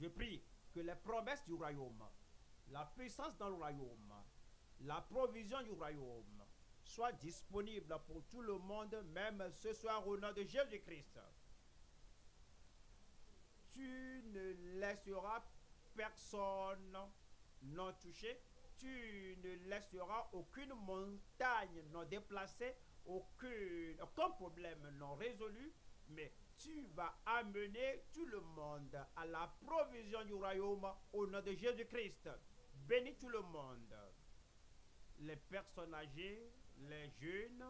Je prie que les promesses du royaume, la puissance dans le royaume, la provision du royaume soient disponibles pour tout le monde, même ce soir au nom de Jésus-Christ. Tu ne laisseras personne non touché, tu ne laisseras aucune montagne non déplacée, aucun problème non résolu, mais tu vas amener tout le monde à la provision du royaume au nom de Jésus-Christ. Bénis tout le monde, les personnes âgées, les jeunes,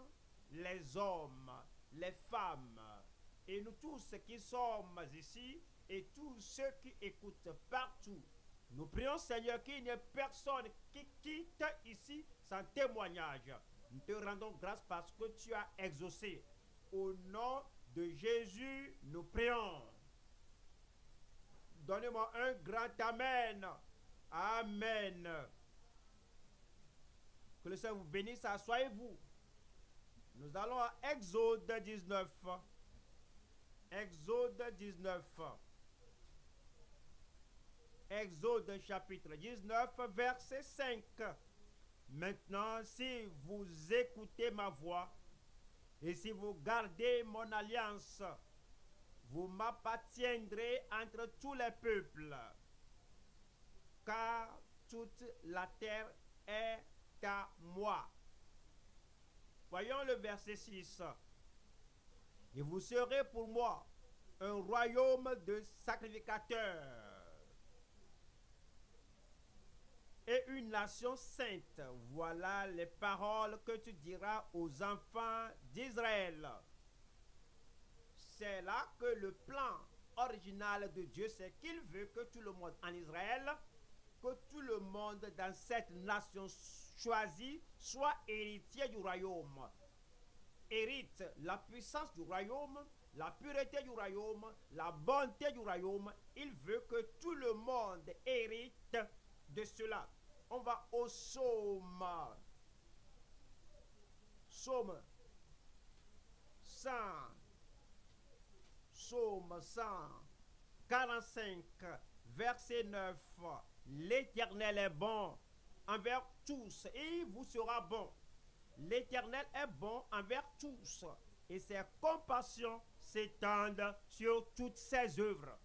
les hommes, les femmes, et nous tous qui sommes ici, et tous ceux qui écoutent partout. Nous prions, Seigneur, qu'il n'y ait personne qui quitte ici sans témoignage. Nous te rendons grâce parce que tu as exaucé. Au nom de Jésus, nous prions. Donnez-moi un grand Amen. Amen. Que le Seigneur vous bénisse, asseyez-vous. Nous allons à Exode 19. Exode 19. Exode chapitre 19, verset 5. Maintenant, si vous écoutez ma voix et si vous gardez mon alliance, vous m'appartiendrez entre tous les peuples, car toute la terre est à moi. Voyons le verset 6. Et vous serez pour moi un royaume de sacrificateurs et une nation sainte. Voilà les paroles que tu diras aux enfants d'Israël. C'est là que le plan original de Dieu, c'est qu'il veut que tout le monde en Israël, que tout le monde dans cette nation choisie soit héritier du royaume. Hérite la puissance du royaume, la pureté du royaume, la bonté du royaume. Il veut que tout le monde hérite de cela. On va au psaume. Psaume 100. Psaume 145, verset 9. L'Éternel est bon envers tous et il vous sera bon. L'Éternel est bon envers tous et ses compassions s'étendent sur toutes ses œuvres.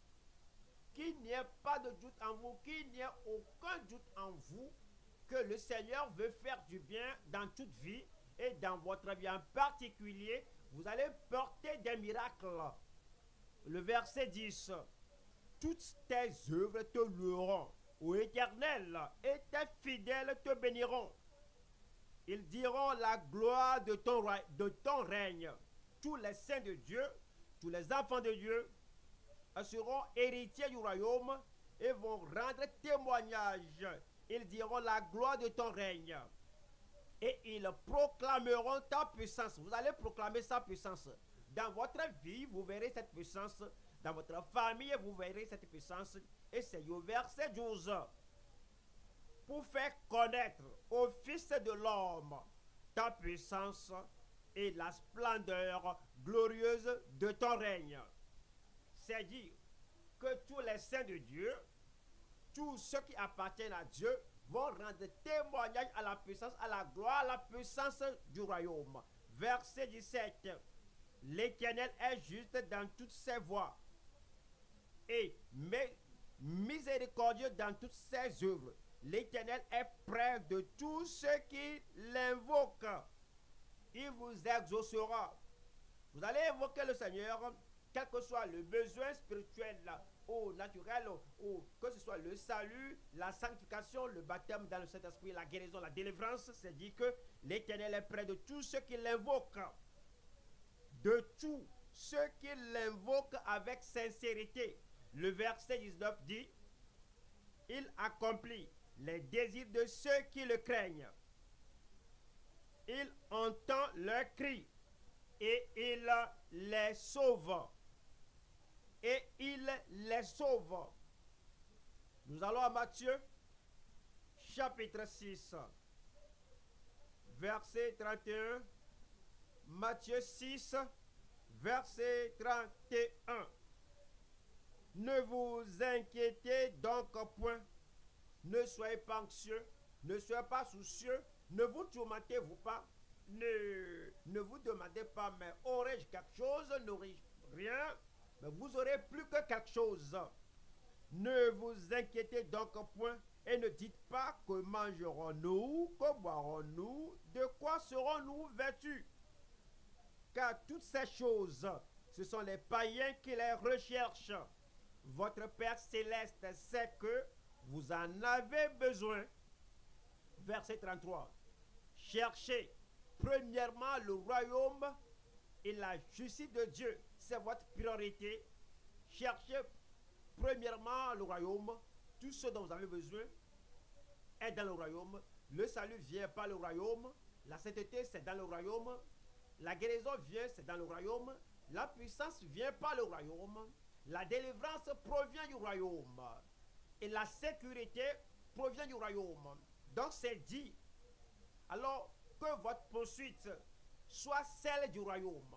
Qu'il n'y ait pas de doute en vous, qu'il n'y ait aucun doute en vous, que le Seigneur veut faire du bien dans toute vie et dans votre vie en particulier, vous allez porter des miracles. Le verset 10, toutes tes œuvres te loueront, ô Éternel, et tes fidèles te béniront. Ils diront la gloire de ton règne. Tous les saints de Dieu, tous les enfants de Dieu, seront héritiers du royaume et vont rendre témoignage. Ils diront la gloire de ton règne. Et ils proclameront ta puissance. Vous allez proclamer sa puissance. Dans votre vie, vous verrez cette puissance. Dans votre famille, vous verrez cette puissance. Et c'est au verset 12. Pour faire connaître au Fils de l'homme ta puissance et la splendeur glorieuse de ton règne. C'est dire que tous les saints de Dieu, tous ceux qui appartiennent à Dieu, vont rendre témoignage à la puissance, à la gloire, à la puissance du royaume. Verset 17. L'Éternel est juste dans toutes ses voies et miséricordieux dans toutes ses œuvres. L'Éternel est près de tous ceux qui l'invoquent. Il vous exaucera. Vous allez invoquer le Seigneur, quel que soit le besoin spirituel ou naturel, ou que ce soit le salut, la sanctification, le baptême dans le Saint-Esprit, la guérison, la délivrance. C'est dit que l'Éternel est près de tous ceux qui l'invoquent. De tous ceux qui l'invoquent avec sincérité. Le verset 19 dit, il accomplit les désirs de ceux qui le craignent. Il entend leurs cris et il les sauve. Et il les sauve. Nous allons à Matthieu, chapitre 6, verset 31. Matthieu 6, verset 31. Ne vous inquiétez donc point. Ne soyez pas anxieux. Ne soyez pas soucieux. Ne vous tourmentez-vous pas. Ne vous demandez pas, mais aurais-je quelque chose? N'aurais-je rien? Mais vous aurez plus que quelque chose. Ne vous inquiétez donc point et ne dites pas que mangerons-nous, que boirons-nous, de quoi serons-nous vêtus? Car toutes ces choses, ce sont les païens qui les recherchent. Votre Père céleste sait que vous en avez besoin. Verset 33. Cherchez premièrement le royaume et la justice de Dieu. C'est votre priorité. Cherchez premièrement le royaume. Tout ce dont vous avez besoin est dans le royaume. Le salut vient par le royaume. La sainteté, c'est dans le royaume. La guérison vient, c'est dans le royaume. La puissance vient par le royaume. La délivrance provient du royaume. Et la sécurité provient du royaume. Donc c'est dit. Alors que votre poursuite soit celle du royaume.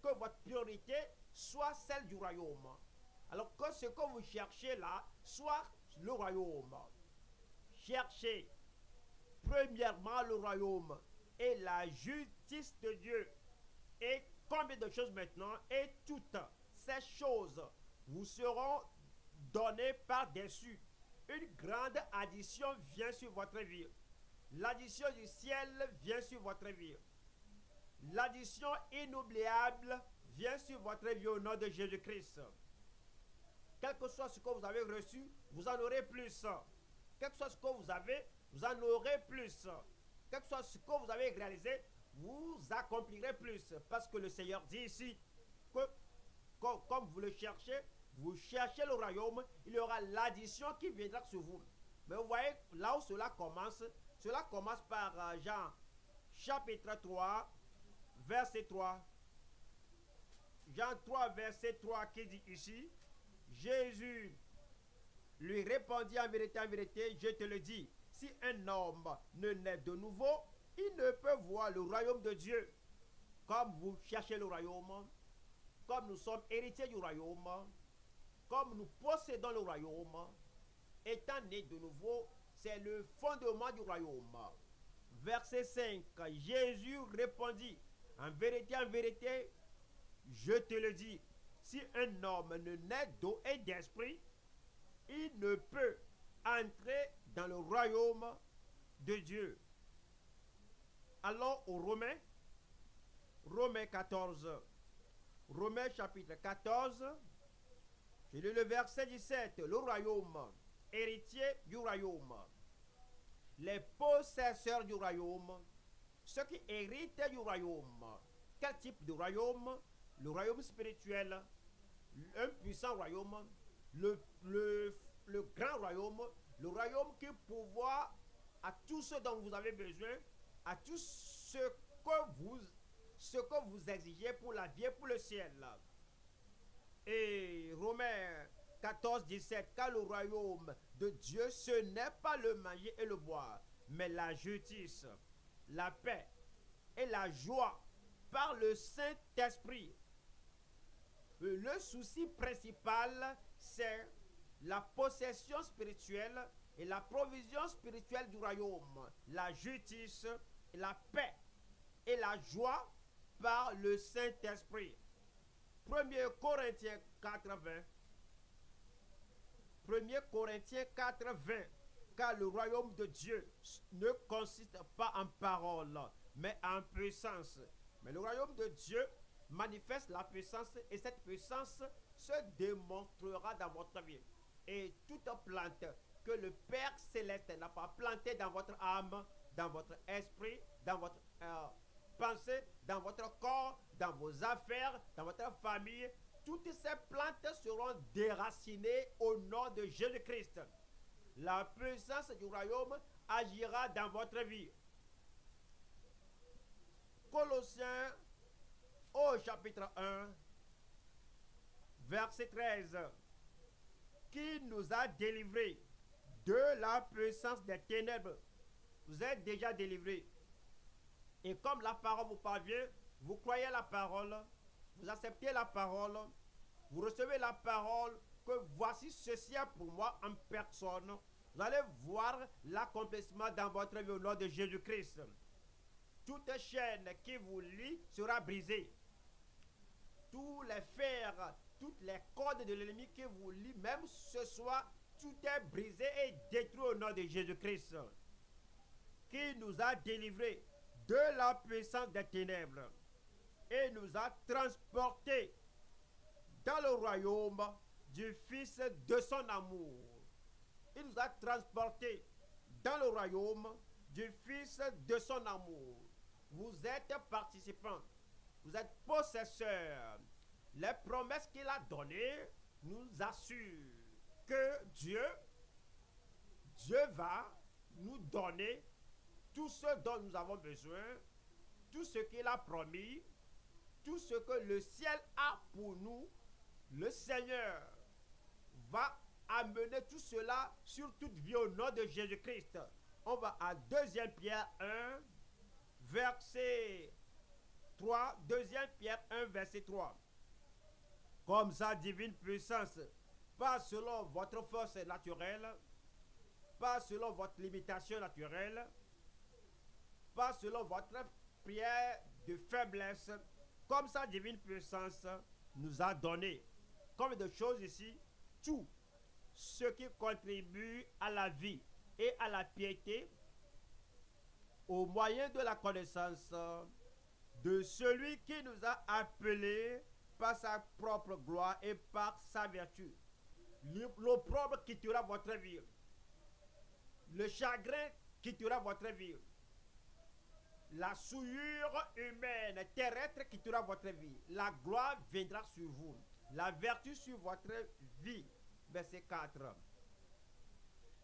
Que votre priorité soit celle du royaume. Alors que ce que vous cherchez là soit le royaume. Cherchez premièrement le royaume et la justice de Dieu. Et combien de choses maintenant? Et toutes ces choses vous seront données par-dessus. Une grande addition vient sur votre vie. L'addition du ciel vient sur votre vie. L'addition inoubliable vient sur votre vie au nom de Jésus-Christ. Quel que soit ce que vous avez reçu, vous en aurez plus. Quel que soit ce que vous avez, vous en aurez plus. Quel que soit ce que vous avez réalisé, vous accomplirez plus. Parce que le Seigneur dit ici que comme vous le cherchez, vous cherchez le royaume, il y aura l'addition qui viendra sur vous. Mais vous voyez, là où cela commence par Jean chapitre 3, verset 3. Jean 3, verset 3 qui dit ici, Jésus lui répondit en vérité, je te le dis, si un homme ne naît de nouveau, il ne peut voir le royaume de Dieu. Comme vous cherchez le royaume, comme nous sommes héritiers du royaume, comme nous possédons le royaume, étant nés de nouveau, c'est le fondement du royaume. Verset 5, Jésus répondit, en vérité, je te le dis, si un homme ne naît d'eau et d'esprit, il ne peut entrer dans le royaume de Dieu. Allons aux Romains, Romains 14, Romains chapitre 14, je lis le verset 17, le royaume, héritier du royaume, les possesseurs du royaume, ceux qui héritent du royaume. Quel type de royaume? Le royaume spirituel, un puissant royaume, le grand royaume, le royaume qui pourvoit à tout ce dont vous avez besoin, à tout ce que vous exigez pour la vie et pour le ciel. Et Romains 14, 17, car le royaume de Dieu, ce n'est pas le manger et le boire, mais la justice, la paix et la joie par le Saint-Esprit. Le souci principal, c'est la possession spirituelle et la provision spirituelle du royaume, la justice, la paix et la joie par le Saint-Esprit. 1 Corinthiens 4, 20. 1 Corinthiens 4, 20. Car le royaume de Dieu ne consiste pas en parole, mais en puissance. Mais le royaume de Dieu manifeste la puissance et cette puissance se démontrera dans votre vie. Et toute plante que le Père Céleste n'a pas plantée dans votre âme, dans votre esprit, dans votre pensée, dans votre corps, dans vos affaires, dans votre famille, toutes ces plantes seront déracinées au nom de Jésus-Christ. La puissance du royaume agira dans votre vie. Colossiens au chapitre 1, verset 13, qui nous a délivrés de la puissance des ténèbres. Vous êtes déjà délivrés. Et comme la parole vous parvient, vous croyez la parole, vous acceptez la parole, vous recevez la parole, que voici ceci est pour moi en personne, vous allez voir l'accomplissement dans votre vie au nom de Jésus-Christ. Toute chaîne qui vous lie sera brisée. Tous les fers, toutes les cordes de l'ennemi qui vous lient, même ce soir, tout est brisé et détruit au nom de Jésus-Christ, qui nous a délivrés de la puissance des ténèbres et nous a transportés dans le royaume du Fils de son amour. Il nous a transportés dans le royaume du Fils de son amour. Vous êtes participants, vous êtes possesseurs. Les promesses qu'il a données nous assurent que Dieu va nous donner tout ce dont nous avons besoin, tout ce qu'il a promis, tout ce que le ciel a pour nous. Le Seigneur va amener tout cela sur toute vie au nom de Jésus-Christ. On va à 2 Pierre 1, verset 3. 2 Pierre 1, verset 3. Comme sa divine puissance, pas selon votre force naturelle, pas selon votre limitation naturelle, pas selon votre prière de faiblesse, comme sa divine puissance nous a donné. Comme de choses ici, tout ce qui contribue à la vie et à la piété, au moyen de la connaissance de celui qui nous a appelés par sa propre gloire et par sa vertu. L'opprobre quittera votre vie. Le chagrin quittera votre vie. La souillure humaine, terrestre quittera votre vie. La gloire viendra sur vous. La vertu sur votre vie. Verset 4.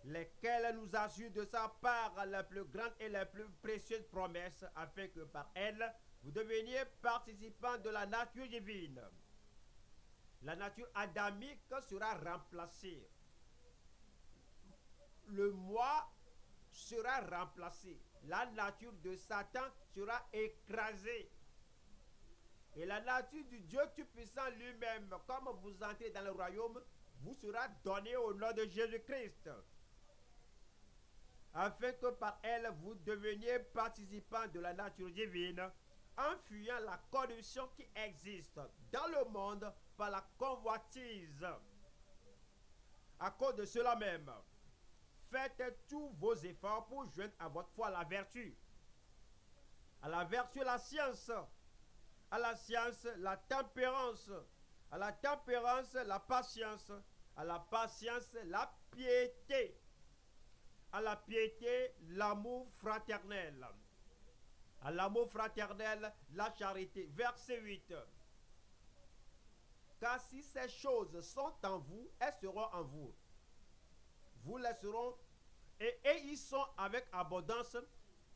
Lesquelles nous assurent de sa part la plus grande et la plus précieuse promesse, afin que par elle, vous deveniez participants de la nature divine. La nature adamique sera remplacée. Le moi sera remplacé. La nature de Satan sera écrasée. Et la nature du Dieu Tout-Puissant lui-même, comme vous entrez dans le royaume, vous sera donnée au nom de Jésus-Christ, afin que par elle, vous deveniez participants de la nature divine, en fuyant la corruption qui existe dans le monde par la convoitise. À cause de cela même, faites tous vos efforts pour joindre à votre foi la vertu. À la vertu, la science. À la science, la tempérance. À la tempérance, la patience. À la patience, la piété. À la piété, l'amour fraternel. À l'amour fraternel, la charité. Verset 8. Car si ces choses sont en vous, elles seront en vous. Vous les seront, et ils sont avec abondance,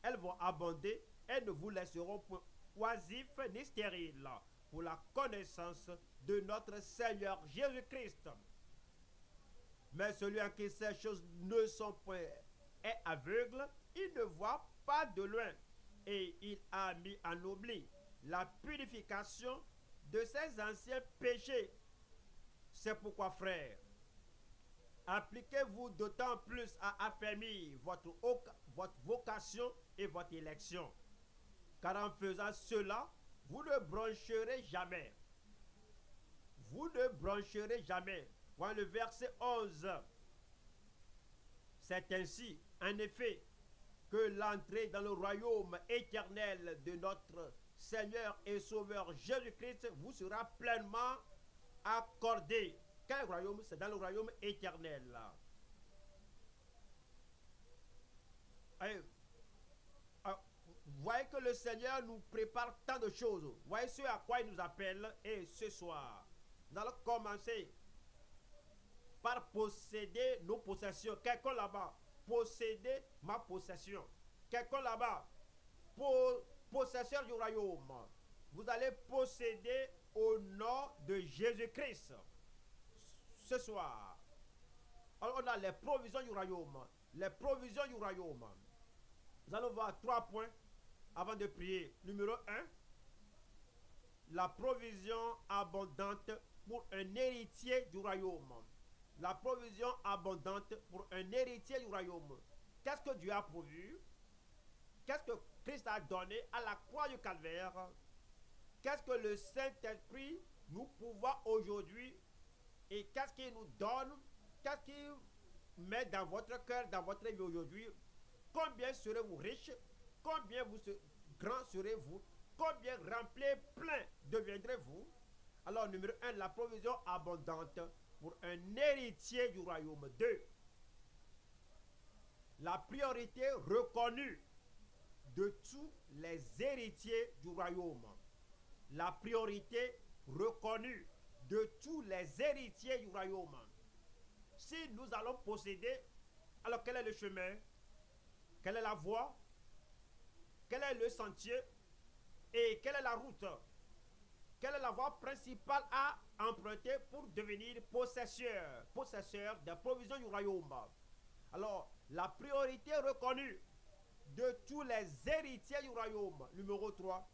elles vont abonder, elles ne vous laisseront point oisifs ni stériles, pour la connaissance de notre Seigneur Jésus-Christ. Mais celui en qui ces choses ne sont point est aveugle, il ne voit pas de loin, et il a mis en oubli la purification de ses anciens péchés. C'est pourquoi, frères, appliquez-vous d'autant plus à affermir votre vocation et votre élection. Car en faisant cela, vous ne broncherez jamais. Vous ne broncherez jamais. Voilà le verset 11. C'est ainsi, en effet, que l'entrée dans le royaume éternel de notre Seigneur et Sauveur Jésus-Christ vous sera pleinement accordée. Quel royaume? C'est dans le royaume éternel. Vous voyez que le Seigneur nous prépare tant de choses. Vous voyez ce à quoi il nous appelle. Et ce soir, nous allons commencer par posséder nos possessions. Quelqu'un là-bas, posséder ma possession. Quelqu'un là-bas, possesseur du royaume. Vous allez posséder au nom de Jésus-Christ. Ce soir, alors on a les provisions du royaume. Les provisions du royaume. Nous allons voir 3 points avant de prier. Numéro 1, la provision abondante pour un héritier du royaume. la provision abondante pour un héritier du royaume. Qu'est-ce que Dieu a pourvu? Qu'est-ce que Christ a donné à la croix du calvaire? Qu'est-ce que le Saint-Esprit nous pouvons aujourd'hui? Et qu'est-ce qu'il nous donne? Qu'est-ce qu'il met dans votre cœur, dans votre vie aujourd'hui? Combien serez-vous riche? Combien grand serez-vous? Combien rempli, plein deviendrez-vous? Alors, numéro 1, la provision abondante pour un héritier du royaume. 2, la priorité reconnue de tous les héritiers du royaume. La priorité reconnue de tous les héritiers du royaume. Si nous allons posséder, alors quel est le chemin? Quelle est la voie? Quel est le sentier? Et quelle est la route? Quelle est la voie principale à emprunter pour devenir possesseur des provisions du royaume? Alors, la priorité reconnue de tous les héritiers du royaume. Numéro 3.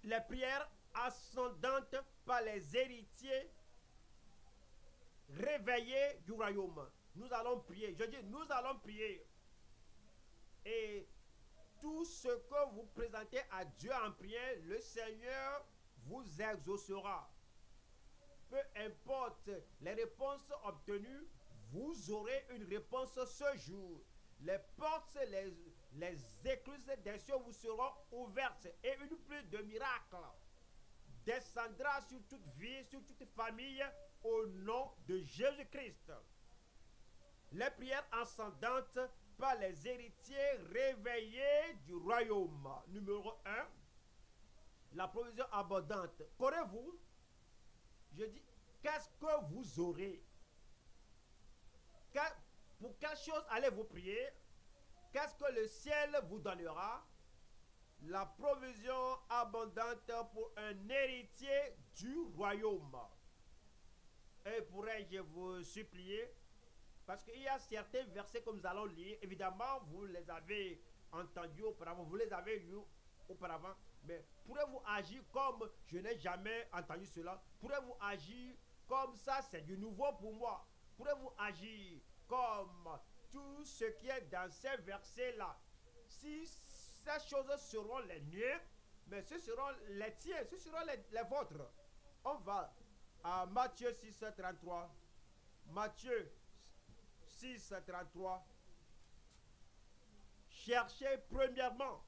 Les prières ascendantes par les héritiers réveillés du royaume. Nous allons prier. Je dis, nous allons prier. Et tout ce que vous présentez à Dieu en prière, le Seigneur vous exaucera. Peu importe les réponses obtenues, vous aurez une réponse ce jour. Les portes, les écluses des cieux vous seront ouvertes et une pluie de miracles descendra sur toute vie, sur toute famille au nom de Jésus-Christ. Les prières ascendantes par les héritiers réveillés du royaume. Numéro 1, la provision abondante. Qu'aurez-vous? Je dis, qu'est-ce que vous aurez? Pour quelle chose allez-vous prier? Qu'est-ce que le ciel vous donnera? La provision abondante pour un héritier du royaume. Et pourrais-je vous supplier? Parce qu'il y a certains versets que nous allons lire. Évidemment, vous les avez entendus auparavant, vous les avez lus auparavant. Mais pourrez-vous agir comme je n'ai jamais entendu cela? Pourrez-vous agir comme ça, c'est du nouveau pour moi? Pourrez-vous agir comme tout ce qui est dans ces versets-là? Si ces choses seront les miens, mais ce seront les tiens, ce seront les vôtres. On va à Matthieu 6, 33. Matthieu 6, 33. Cherchez premièrement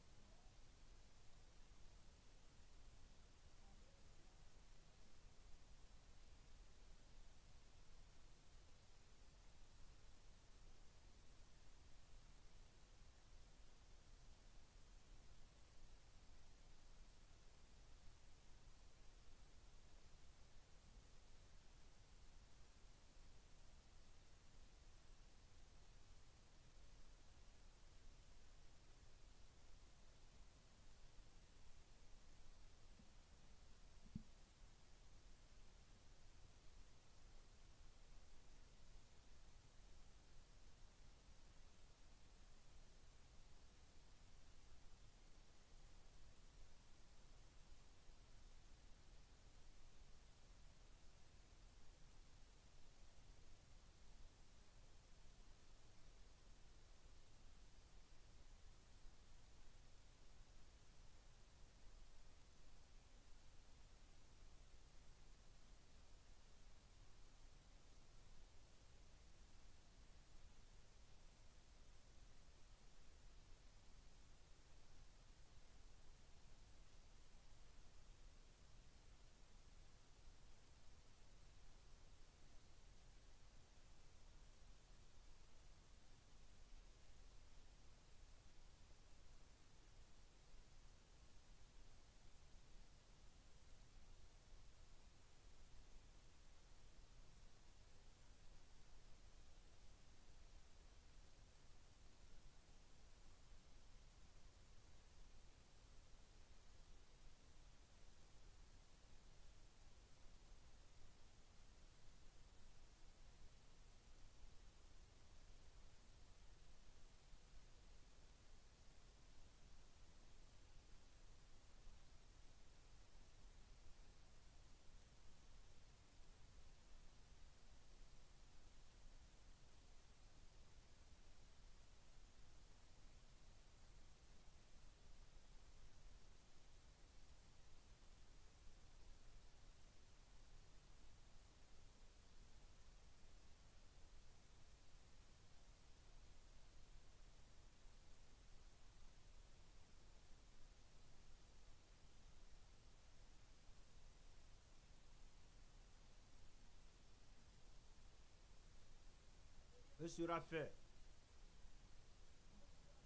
ce sera fait.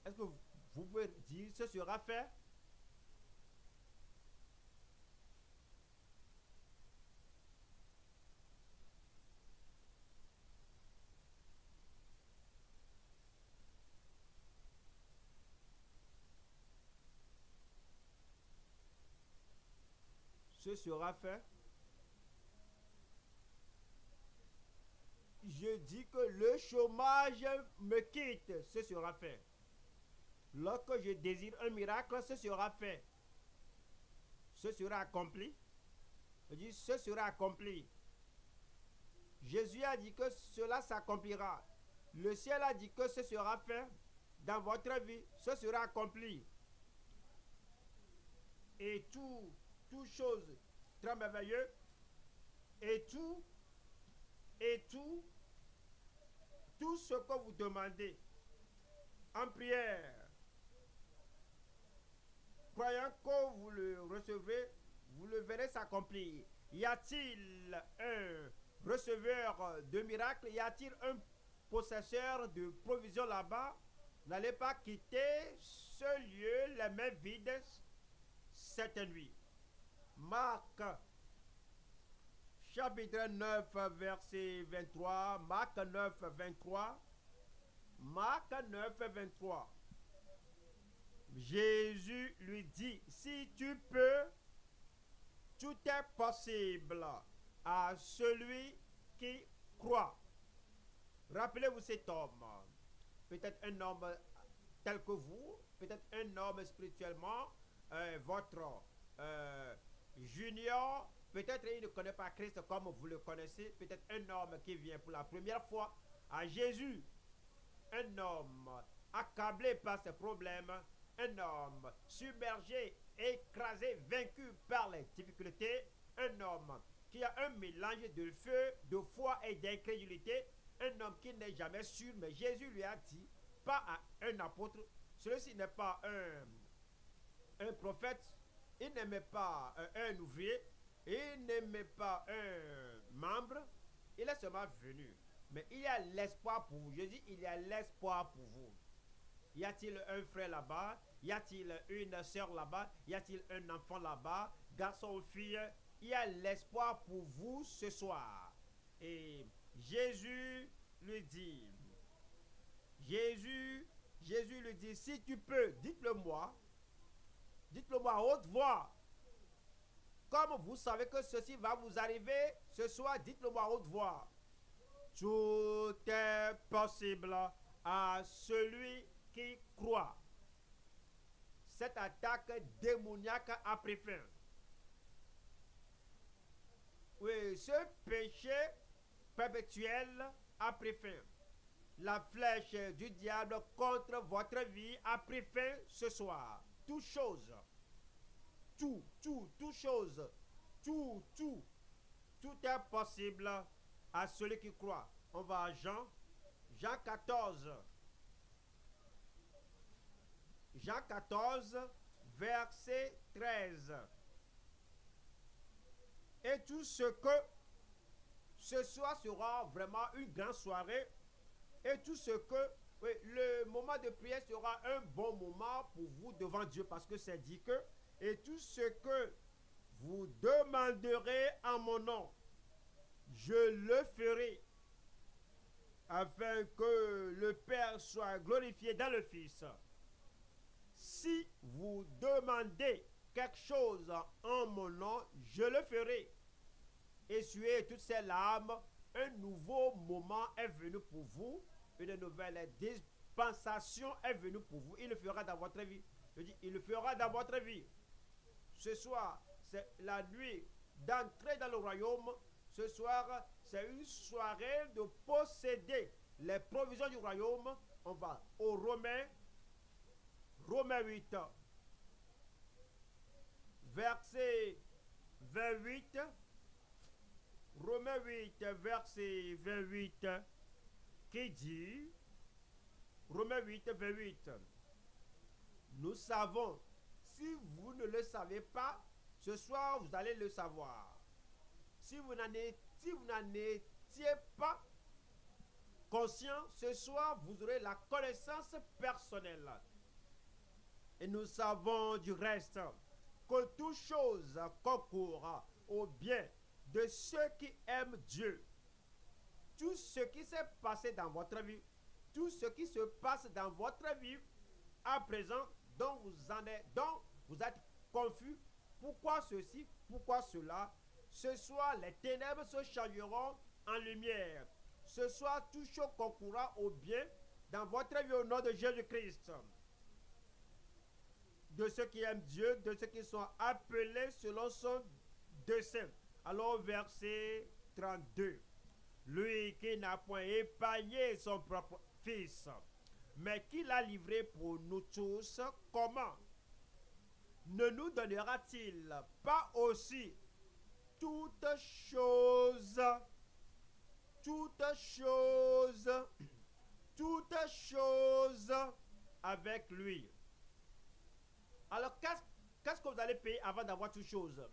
Est-ce que vous pouvez dire ce sera fait? Ce sera fait. Je dis que le chômage me quitte, ce sera fait. Lorsque je désire un miracle, ce sera fait. Ce sera accompli. Je dis, ce sera accompli. Jésus a dit que cela s'accomplira. Le ciel a dit que ce sera fait dans votre vie. Ce sera accompli. Et toute chose très merveilleuse, et tout ce que vous demandez en prière, croyant que vous le recevrez, vous le verrez s'accomplir. Y a-t-il un receveur de miracles? Y a-t-il un possesseur de provisions là-bas? N'allez pas quitter ce lieu les mains vides cette nuit. Marc chapitre 9 verset 23. Marc 9 23. Marc 9 23. Jésus lui dit, si tu peux, tout est possible à celui qui croit. Rappelez-vous cet homme, peut-être un homme tel que vous, peut-être un homme spirituellement, votre junior, peut-être il ne connaît pas Christ comme vous le connaissez, peut-être un homme qui vient pour la première fois à Jésus, un homme accablé par ses problèmes, un homme submergé, écrasé, vaincu par les difficultés, un homme qui a un mélange de feu, de foi et d'incrédulité, un homme qui n'est jamais sûr, mais Jésus lui a dit, pas à un apôtre, celui-ci n'est pas un prophète, il n'aimait pas un ouvrier, il n'aimait pas un membre, il est seulement venu. Mais il y a l'espoir pour vous. Je dis, il y a l'espoir pour vous. Y a-t-il un frère là-bas? Y a-t-il une soeur là-bas? Y a-t-il un enfant là-bas? Garçon ou fille? Il y a l'espoir pour vous ce soir. Et Jésus lui dit, Jésus lui dit, si tu peux, dites-le moi à haute voix. Comme vous savez que ceci va vous arriver ce soir, dites-le moi à haute voix. Tout est possible à celui qui croit. Cette attaque démoniaque a pris fin. Oui, ce péché perpétuel a pris fin. La flèche du diable contre votre vie a pris fin ce soir. Toute chose, tout est possible à celui qui croit. On va à Jean 14. Jean 14, verset 13. Et tout ce que ce soir sera vraiment une grande soirée. Et tout ce que, oui, le moment de prière sera un bon moment pour vous devant Dieu, parce que c'est dit que, et tout ce que vous demanderez en mon nom, je le ferai, afin que le Père soit glorifié dans le Fils. Si vous demandez quelque chose en mon nom, je le ferai. Essuyez toutes ces larmes, un nouveau moment est venu pour vous, une nouvelle dispensation est venue pour vous. Il le fera dans votre vie. Je dis, il le fera dans votre vie. Ce soir, c'est la nuit d'entrer dans le royaume. Ce soir, c'est une soirée de posséder les provisions du royaume. On va au Romains 8, verset 28. Romains 8, verset 28, qui dit, Romains 8, 28, nous savons, si vous ne le savez pas, ce soir vous allez le savoir. Si vous n'en étiez pas, conscient, ce soir, vous aurez la connaissance personnelle. Et nous savons du reste que toute chose concourt au bien de ceux qui aiment Dieu. Tout ce qui s'est passé dans votre vie, tout ce qui se passe dans votre vie à présent, dont vous êtes confus, pourquoi ceci, pourquoi cela, ce soir les ténèbres se changeront en lumière. Ce soir tout chose concourra au bien dans votre vie au nom de Jésus-Christ. De ceux qui aiment Dieu, de ceux qui sont appelés selon son dessein. Alors verset 32. Lui qui n'a point épargné son propre fils, mais qui l'a livré pour nous tous, comment ne nous donnera-t-il pas aussi toutes choses avec lui? Alors qu'est-ce que vous allez payer avant d'avoir toutes choses?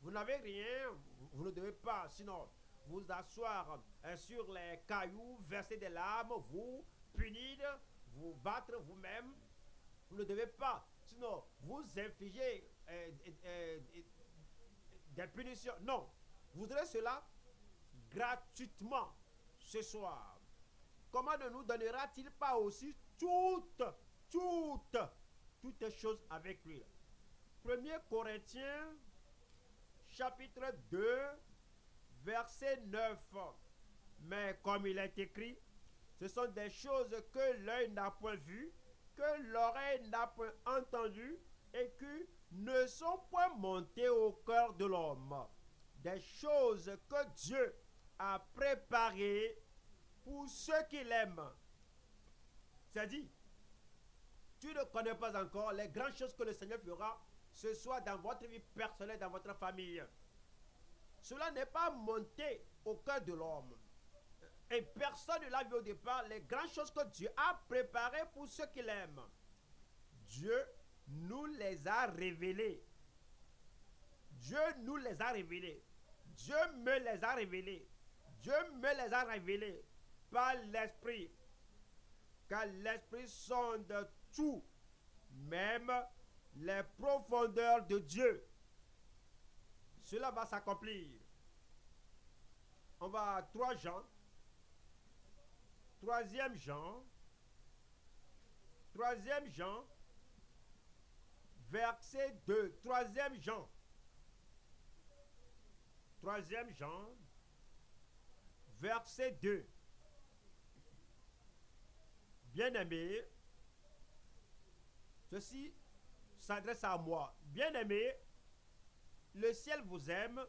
Vous n'avez rien, vous ne devez pas, sinon vous asseoir sur les cailloux, verser des larmes, vous punir, vous battre vous-même. Vous ne devez pas, sinon vous infligez des punitions. Non, vous aurez cela gratuitement ce soir. Comment ne nous donnera-t-il pas aussi toutes choses avec lui? 1 Corinthiens chapitre 2 verset 9. Mais comme il est écrit, ce sont des choses que l'œil n'a point vues, que l'oreille n'a point entendues et qui ne sont point montées au cœur de l'homme. Des choses que Dieu a préparées pour ceux qui l'aiment. C'est-à-dire, tu ne connais pas encore les grandes choses que le Seigneur fera ce soir dans votre vie personnelle, dans votre famille. Cela n'est pas monté au cœur de l'homme. Et personne ne l'a vu au départ. Les grandes choses que Dieu a préparées pour ceux qui l'aiment. Dieu nous les a révélées. Dieu nous les a révélées. Dieu me les a révélées. Dieu me les a révélées par l'Esprit. Car l'Esprit sonde tout, même les profondeurs de Dieu. Cela va s'accomplir. On va à 3 Jean. 3e Jean. 3e Jean. Verset 2. 3e Jean. 3e Jean. Verset 2. Bien-aimé, ceci s'adresse à moi. Bien-aimé, le ciel vous aime.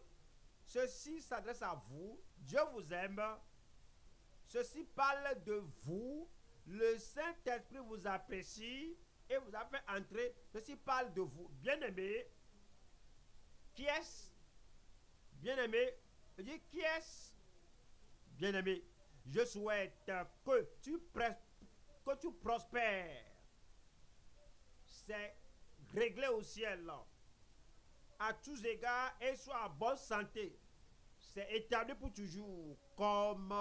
Ceci s'adresse à vous. Dieu vous aime. Ceci parle de vous. Le Saint-Esprit vous apprécie et vous a fait entrer. Ceci parle de vous. Bien-aimé, qui est-ce? Bien-aimé, je dis qui est-ce? Bien-aimé, je souhaite que tu prospères. C'est réglé au ciel. À tous égards et sois en bonne santé. C'est établi pour toujours. Comme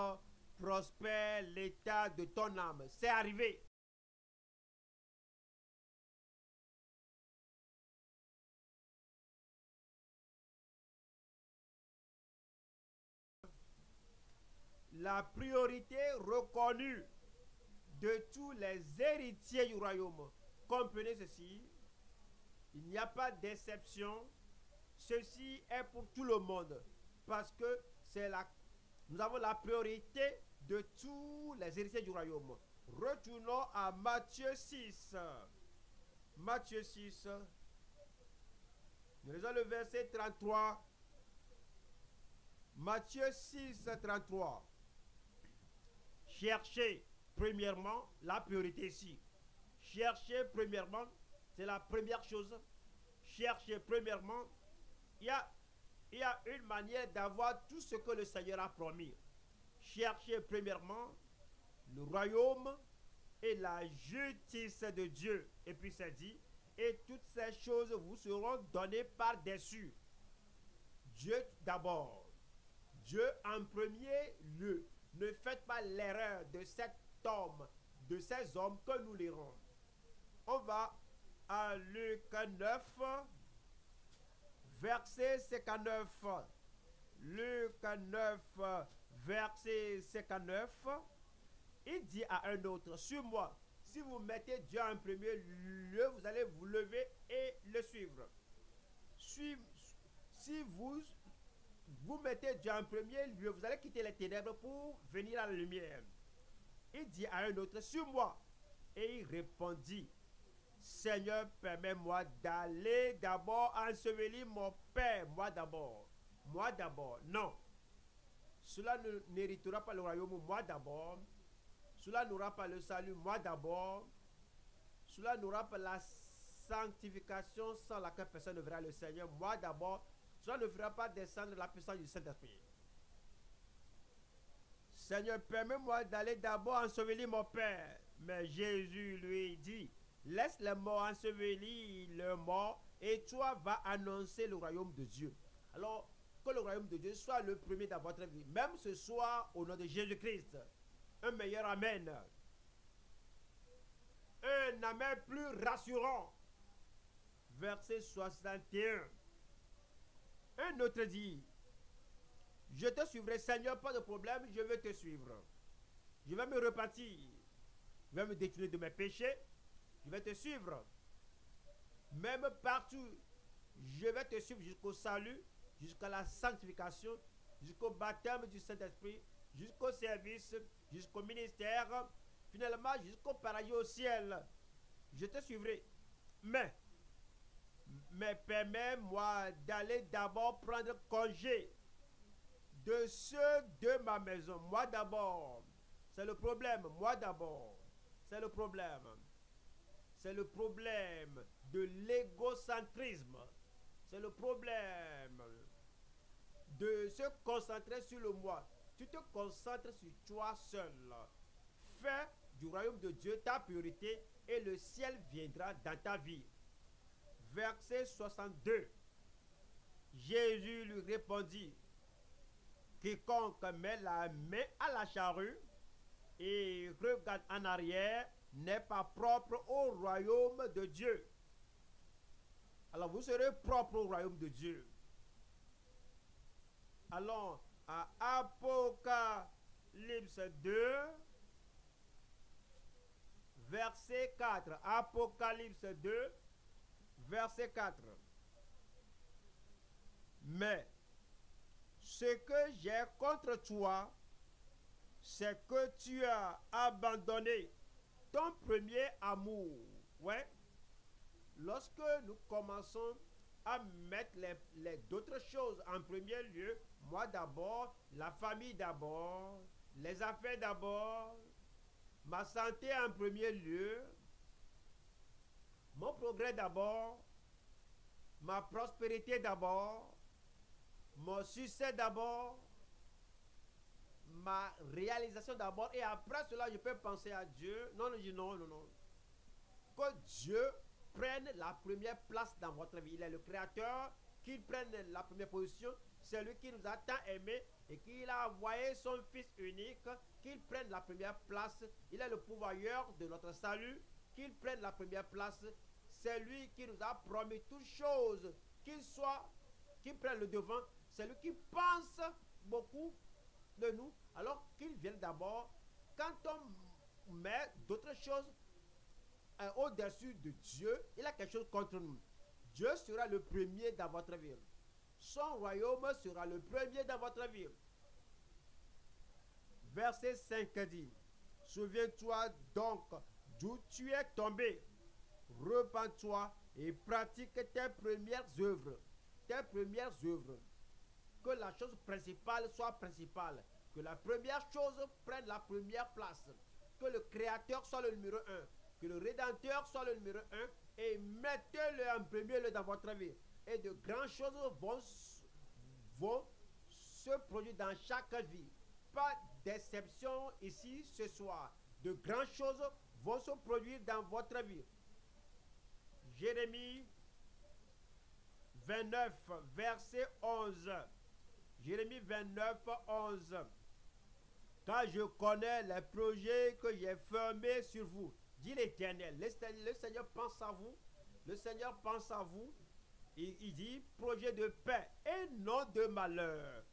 prospère l'état de ton âme. C'est arrivé. La priorité reconnue de tous les héritiers du royaume. Comprenez ceci. Il n'y a pas d'exception. Ceci est pour tout le monde. Parce que nous avons la priorité de tous les héritiers du royaume. Retournons à Matthieu 6. Matthieu 6. Nous lisons le verset 33. Matthieu 6, 33. Cherchez premièrement la priorité ici. Cherchez premièrement, c'est la première chose. Cherchez premièrement. Il y a une manière d'avoir tout ce que le Seigneur a promis. Cherchez premièrement le royaume et la justice de Dieu. Et puis c'est dit, et toutes ces choses vous seront données par-dessus. Dieu d'abord. Dieu en premier lieu. Ne faites pas l'erreur de cet homme, de ces hommes que nous lirons. On va à Luc 9, verset 59. Luc 9, verset 59. Il dit à un autre, suis-moi. Si vous mettez Dieu en premier lieu, vous allez vous lever et le suivre. Si vous mettez Dieu en premier lieu, vous allez quitter les ténèbres pour venir à la lumière. Il dit à un autre, suis-moi. Et il répondit, Seigneur, permets-moi d'aller d'abord ensevelir mon père, moi d'abord. Moi d'abord. Non. Cela n'héritera pas le royaume, moi d'abord. Cela n'aura pas le salut, moi d'abord. Cela n'aura pas la sanctification sans laquelle personne ne verra le Seigneur, moi d'abord. Cela ne fera pas descendre la puissance du Saint-Esprit. Seigneur, permets-moi d'aller d'abord ensevelir mon père. Mais Jésus lui dit, laisse les morts ensevelir le mort et toi vas annoncer le royaume de Dieu. Alors, que le royaume de Dieu soit le premier dans votre vie. Même ce soir, au nom de Jésus-Christ. Un meilleur amen. Un amen plus rassurant. Verset 61. Un autre dit, je te suivrai, Seigneur, pas de problème, je vais te suivre. Je vais me repentir. Je vais me détourner de mes péchés. Je vais te suivre. Même partout, je vais te suivre jusqu'au salut, jusqu'à la sanctification, jusqu'au baptême du Saint-Esprit, jusqu'au service, jusqu'au ministère, finalement jusqu'au paradis au ciel. Je te suivrai. Mais permets-moi d'aller d'abord prendre congé de ceux de ma maison. Moi d'abord. C'est le problème. Moi d'abord. C'est le problème. C'est le problème de l'égocentrisme. C'est le problème de se concentrer sur le moi. Tu te concentres sur toi seul. Fais du royaume de Dieu ta priorité et le ciel viendra dans ta vie. Verset 62. Jésus lui répondit, quiconque met la main à la charrue et regarde en arrière n'est pas propre au royaume de Dieu. Alors vous serez propre au royaume de Dieu. Allons à Apocalypse 2, verset 4. Apocalypse 2, verset 4. Mais ce que j'ai contre toi, c'est que tu as abandonné ton premier amour. Ouais. Lorsque nous commençons à mettre d'autres choses en premier lieu, moi d'abord, la famille d'abord, les affaires d'abord, ma santé en premier lieu, mon progrès d'abord, ma prospérité d'abord, mon succès d'abord, ma réalisation d'abord, et après cela je peux penser à Dieu. Non, non, non, non. Que Dieu prenne la première place dans votre vie. Il est le créateur, qu'il prenne la première position. C'est lui qui nous a tant aimés et qu'il a envoyé son fils unique, qu'il prenne la première place. Il est le pourvoyeur de notre salut, qu'il prenne la première place. C'est lui qui nous a promis toutes choses, qu'il prenne le devant. C'est lui qui pense beaucoup de nous, alors qu'il vienne d'abord. Quand on met d'autres choses au-dessus de Dieu, il a quelque chose contre nous. Dieu sera le premier dans votre vie. Son royaume sera le premier dans votre vie. Verset 5 dit, souviens-toi donc d'où tu es tombé. Repens-toi et pratique tes premières œuvres. Tes premières œuvres. Que la chose principale soit principale. Que la première chose prenne la première place. Que le Créateur soit le numéro 1. Que le Rédempteur soit le numéro 1. Et mettez-le en premier lieu dans votre vie. Et de grandes choses vont se produire dans chaque vie. Pas d'exception ici ce soir. De grandes choses vont se produire dans votre vie. Jérémie 29, verset 11. Jérémie 29, 11. car je connais les projets que j'ai formés sur vous, dit l'Éternel. Le Seigneur pense à vous. Le Seigneur pense à vous. Il dit projet de paix et non de malheur,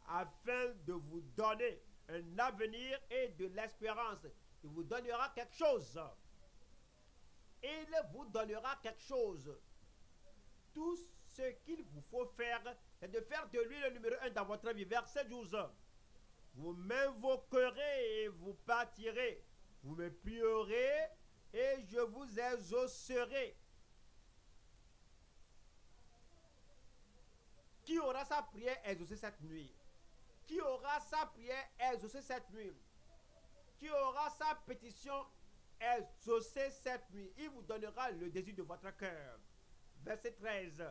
afin de vous donner un avenir et de l'espérance. Il vous donnera quelque chose. Il vous donnera quelque chose. Tout ce qu'il vous faut faire, c'est de faire de lui le numéro 1 dans votre vie. Verset 12. Vous m'invoquerez et vous partirez. Vous me prierez et je vous exaucerai. Qui aura sa prière exaucée cette nuit? Qui aura sa prière exaucée cette nuit? Qui aura sa pétition exaucée cette nuit? Il vous donnera le désir de votre cœur. Verset 13.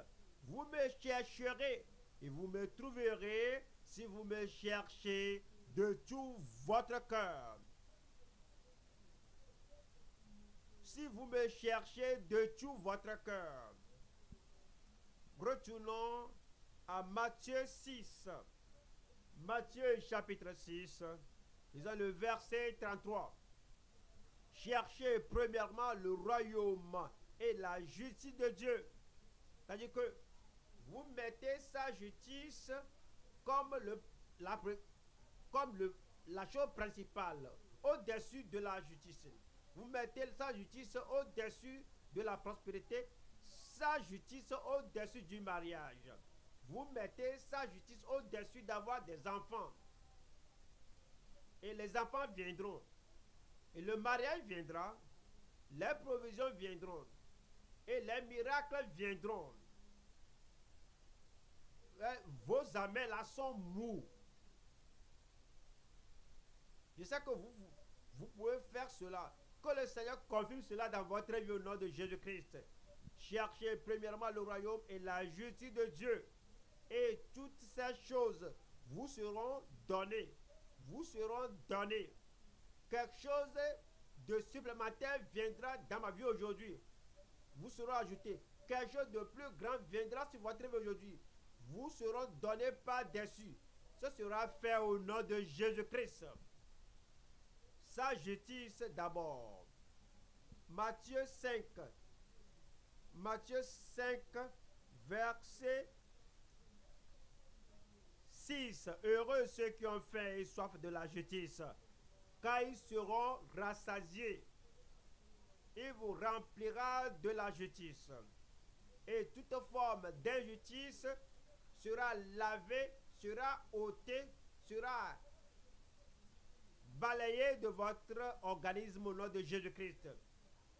Vous me chercherez et vous me trouverez si vous me cherchez de tout votre cœur. Si vous me cherchez de tout votre cœur. Retournons à Matthieu 6. Matthieu chapitre 6, lisons le verset 33. Cherchez premièrement le royaume et la justice de Dieu. C'est-à-dire que vous mettez sa justice comme la chose principale, au-dessus de la justice. Vous mettez sa justice au-dessus de la prospérité, sa justice au-dessus du mariage. Vous mettez sa justice au-dessus d'avoir des enfants. Et les enfants viendront. Et le mariage viendra. Les provisions viendront. Et les miracles viendront. Vos amens là sont mous. Je sais que vous pouvez faire cela. Que le Seigneur confirme cela dans votre vie au nom de Jésus-Christ. Cherchez premièrement le royaume et la justice de Dieu. Et toutes ces choses vous seront données. Vous seront données. Quelque chose de supplémentaire viendra dans ma vie aujourd'hui. Vous serez ajouté. Quelque chose de plus grand viendra sur votre vie aujourd'hui. Vous seront donnés par dessus. Ce sera fait au nom de Jésus-Christ. Sa justice d'abord. Matthieu 5. Matthieu 5, verset 6. Heureux ceux qui ont faim et soif de la justice, car ils seront rassasiés. Il vous remplira de la justice. Et toute forme d'injustice sera lavée, sera ôtée, sera balayée de votre organisme au nom de Jésus-Christ.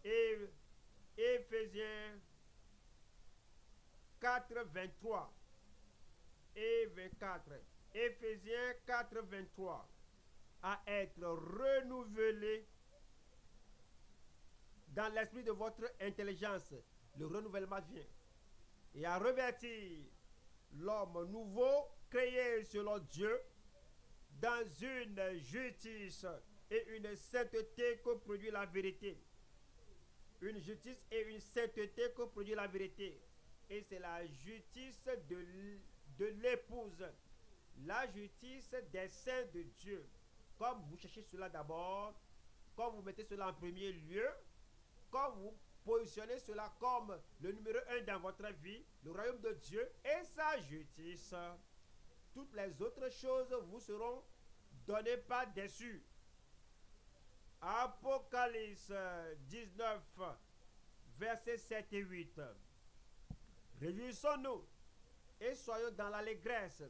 Et Éphésiens 4, 23 et 24. Éphésiens 4, 23. À être renouvelé dans l'esprit de votre intelligence. Le renouvellement vient. Et à revêtir l'homme nouveau, créé selon Dieu, dans une justice et une sainteté que produit la vérité. Une justice et une sainteté que produit la vérité. Et c'est la justice de l'épouse. La justice des saints de Dieu. Comme vous cherchez cela d'abord, comme vous mettez cela en premier lieu, comme vous positionnez cela comme le numéro 1 dans votre vie, le royaume de Dieu et sa justice, toutes les autres choses vous seront données par-dessus. Apocalypse 19, versets 7 et 8. Réjouissons-nous et soyons dans l'allégresse.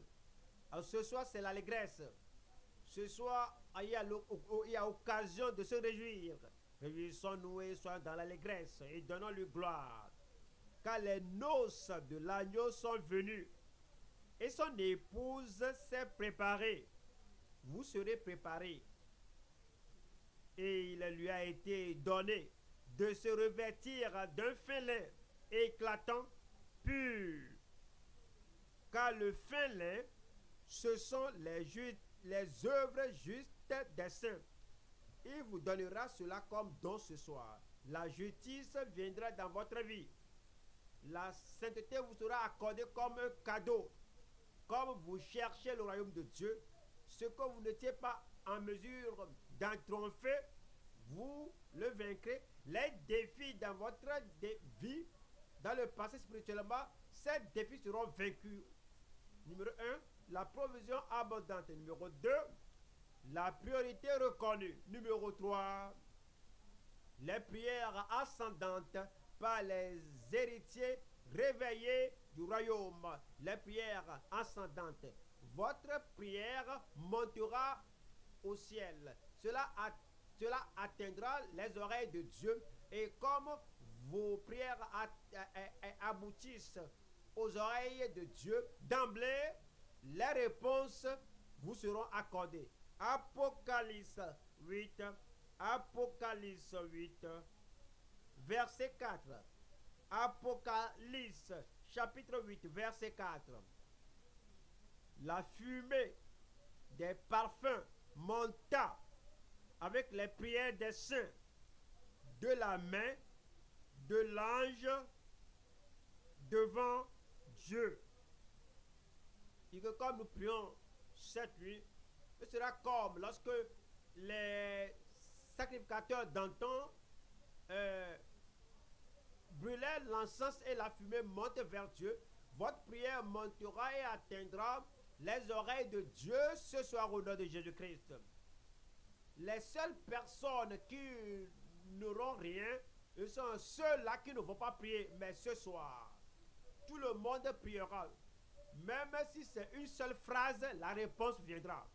Alors ce soir, c'est l'allégresse. Ce soir, il y a occasion de se réjouir. Réjouissons-nous et soyons dans l'allégresse et donnons-lui gloire. Car les noces de l'agneau sont venues et son épouse s'est préparée. Vous serez préparés. Et il lui a été donné de se revêtir d'un fin lin éclatant, pur. Car le fin lin, ce sont les œuvres justes des saints. Il vous donnera cela comme don ce soir. La justice viendra dans votre vie. La sainteté vous sera accordée comme un cadeau. Comme vous cherchez le royaume de Dieu, ce que vous n'étiez pas en mesure d'en triompher, vous le vaincrez. Les défis dans votre vie, dans le passé spirituellement, ces défis seront vaincus. Numéro 1, la provision abondante. Numéro 2, la priorité reconnue. Numéro 3, les prières ascendantes par les héritiers réveillés du royaume. Les prières ascendantes. Votre prière montera au ciel. Cela atteindra les oreilles de Dieu. Et comme vos prières aboutissent aux oreilles de Dieu, d'emblée, les réponses vous seront accordées. Apocalypse 8, Apocalypse 8, verset 4. Apocalypse chapitre 8, verset 4. La fumée des parfums monta avec les prières des saints de la main de l'ange devant Dieu. Et que comme nous prions cette nuit, ce sera comme lorsque les sacrificateurs d'antan brûlaient l'encens et la fumée monte vers Dieu. Votre prière montera et atteindra les oreilles de Dieu ce soir au nom de Jésus-Christ. Les seules personnes qui n'auront rien, ce sont ceux-là qui ne vont pas prier. Mais ce soir, tout le monde priera. Même si c'est une seule phrase, la réponse viendra.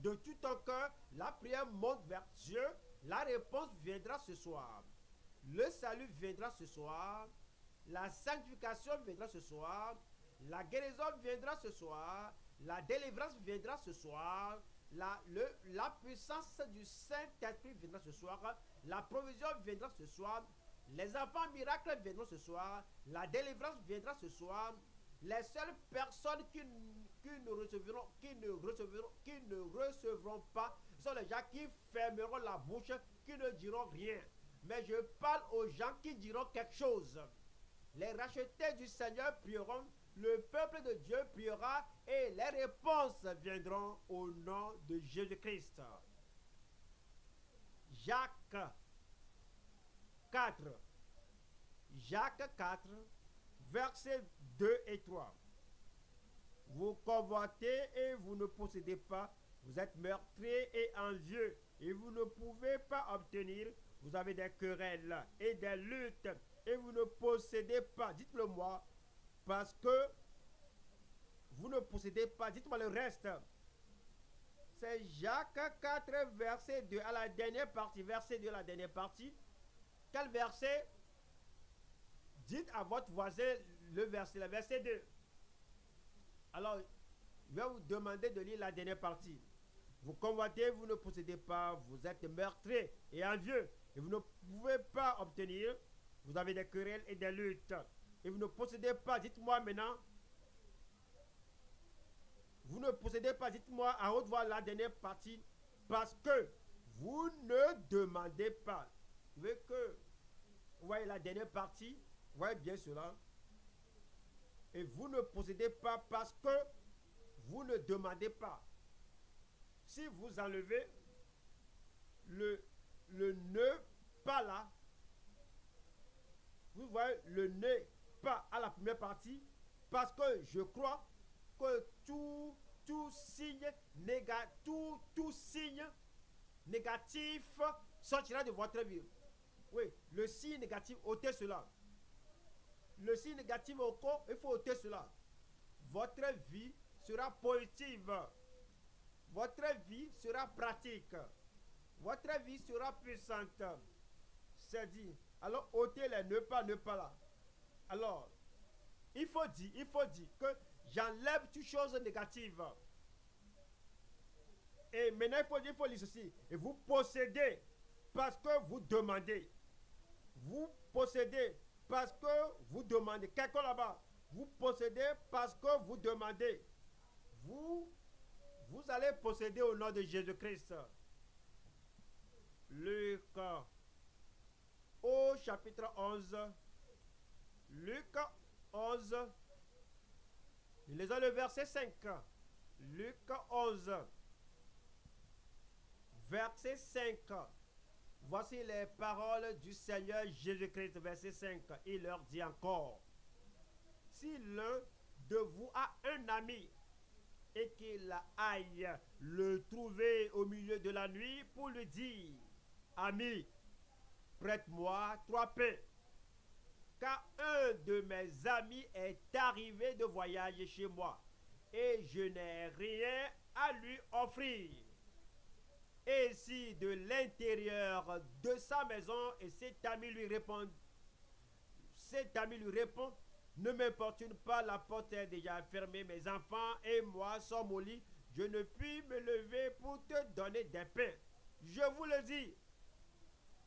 De tout ton cœur, la prière monte vers Dieu. La réponse viendra ce soir. Le salut viendra ce soir. La sanctification viendra ce soir. La guérison viendra ce soir. La délivrance viendra ce soir. La puissance du Saint-Esprit viendra ce soir. La provision viendra ce soir. Les enfants miracles viendront ce soir. La délivrance viendra ce soir. Les seules personnes qui ne recevront pas sont les gens qui fermeront la bouche, qui ne diront rien. Mais je parle aux gens qui diront quelque chose. Les rachetés du Seigneur prieront, le peuple de Dieu priera et les réponses viendront au nom de Jésus-Christ. Jacques 4. Jacques 4, versets 2 et 3. Vous convoitez et vous ne possédez pas. Vous êtes meurtriers et envieux et vous ne pouvez pas obtenir. Vous avez des querelles et des luttes et vous ne possédez pas. Dites-le moi, parce que vous ne possédez pas. Dites-moi le reste. C'est Jacques 4, verset 2 à la dernière partie. Verset 2 à la dernière partie. Quel verset? Dites à votre voisin le verset 2. Alors, je vais vous demander de lire la dernière partie. Vous convoitez, vous ne possédez pas, vous êtes meurtriers et envieux, et vous ne pouvez pas obtenir. Vous avez des querelles et des luttes, et vous ne possédez pas. Dites-moi maintenant. Vous ne possédez pas, dites-moi à haute voix la dernière partie, parce que vous ne demandez pas. Vous voyez que, vous voyez la dernière partie, vous voyez bien cela. Et vous ne possédez pas parce que vous ne demandez pas. Si vous enlevez le ne pas là, vous voyez le ne pas à la première partie, parce que je crois que tout signe négatif sortira de votre vie. Oui, le signe négatif, ôtez cela. Le signe négatif au corps, il faut ôter cela. Votre vie sera positive. Votre vie sera pratique. Votre vie sera puissante. C'est dit. Alors, ôtez les ne pas là. Alors, il faut dire que j'enlève toute chose négative. Et maintenant, il faut lire ceci. Et vous possédez parce que vous demandez. Vous possédez parce que vous demandez. Quelqu'un là-bas, vous possédez parce que vous demandez. Vous allez posséder au nom de Jésus-Christ. Luc au chapitre 11. Luc 11. Il les a le verset 5. Luc 11, verset 5. Voici les paroles du Seigneur Jésus-Christ, verset 5. Il leur dit encore, si l'un de vous a un ami et qu'il aille le trouver au milieu de la nuit pour lui dire, ami, prête-moi 3 pains, car un de mes amis est arrivé de voyage chez moi et je n'ai rien à lui offrir. Et si de l'intérieur de sa maison, et cet ami lui répond, ne m'importune pas, la porte est déjà fermée, mes enfants et moi sommes au lit, je ne puis me lever pour te donner des pains. Je vous le dis,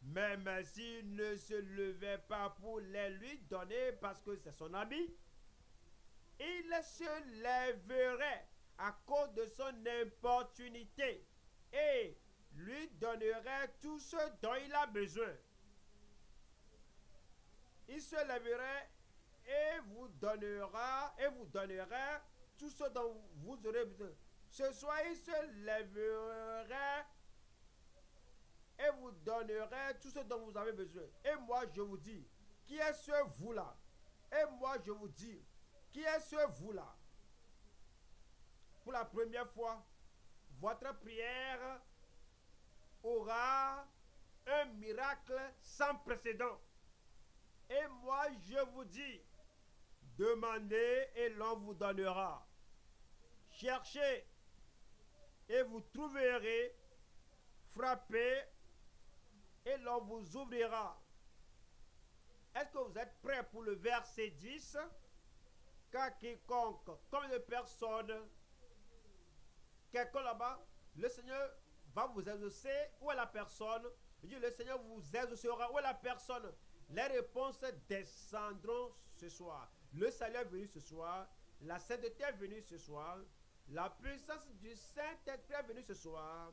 même s'il ne se levait pas pour les lui donner parce que c'est son ami, il se lèverait à cause de son importunité et lui donnerait tout ce dont il a besoin. Il se lèverait et vous donnera tout ce dont vous aurez besoin. Ce soir, il se lèverait et vous donnerait tout ce dont vous avez besoin. Et moi, je vous dis, qui est ce vous-là? Et moi, je vous dis, qui est ce vous-là? Pour la première fois, votre prière aura un miracle sans précédent. Et moi, je vous dis, demandez et l'on vous donnera. Cherchez et vous trouverez. Frappez et l'on vous ouvrira. Est-ce que vous êtes prêts pour le verset 10? Car quiconque, comme de personnes, quelqu'un là-bas, le Seigneur va vous exaucer. Où est la personne? Je dis, le Seigneur vous exaucera. Où est la personne? Les réponses descendront ce soir. Le salut est venu ce soir. La sainteté est venue ce soir. La puissance du Saint-Esprit est venue ce soir.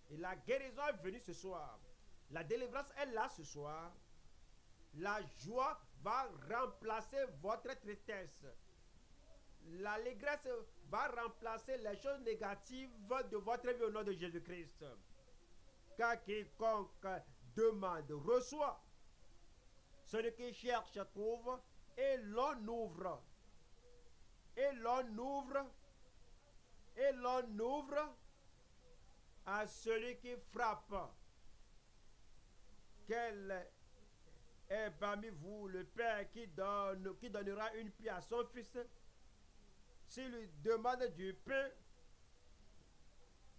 Et la guérison est venue ce soir. La délivrance est là ce soir. La joie va remplacer votre tristesse. L'allégresse va remplacer les choses négatives de votre vie au nom de Jésus-Christ. Car quiconque demande, reçoit. Celui qui cherche, trouve. Et l'on ouvre. Et l'on ouvre. Et l'on ouvre à celui qui frappe. Quel est parmi vous le Père qui donnera une pierre à son fils s'il lui demande du pain,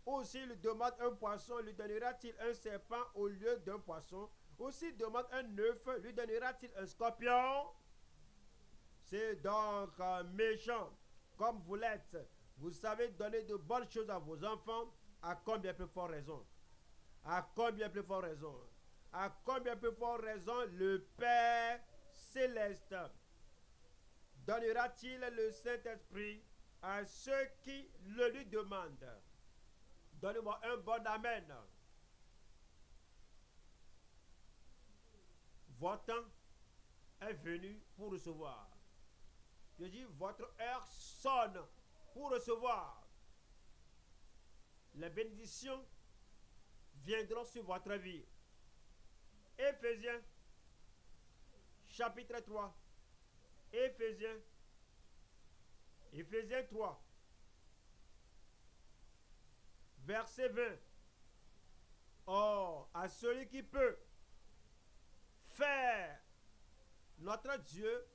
ou s'il lui demande un poisson, lui donnera-t-il un serpent au lieu d'un poisson? Ou s'il demande un œuf, lui donnera-t-il un scorpion? C'est donc méchant comme vous l'êtes. Vous savez donner de bonnes choses à vos enfants. À combien plus fort raison? À combien plus fort raison? À combien plus fort raison le Père céleste donnera-t-il le Saint-Esprit à ceux qui le lui demandent? Donnez-moi un bon amen. Votre temps est venu pour recevoir. Je dis, votre heure sonne pour recevoir. Les bénédictions viendront sur votre vie. Éphésiens, chapitre 3. Éphésiens 3, verset 20. Or, à celui qui peut faire, notre Dieu,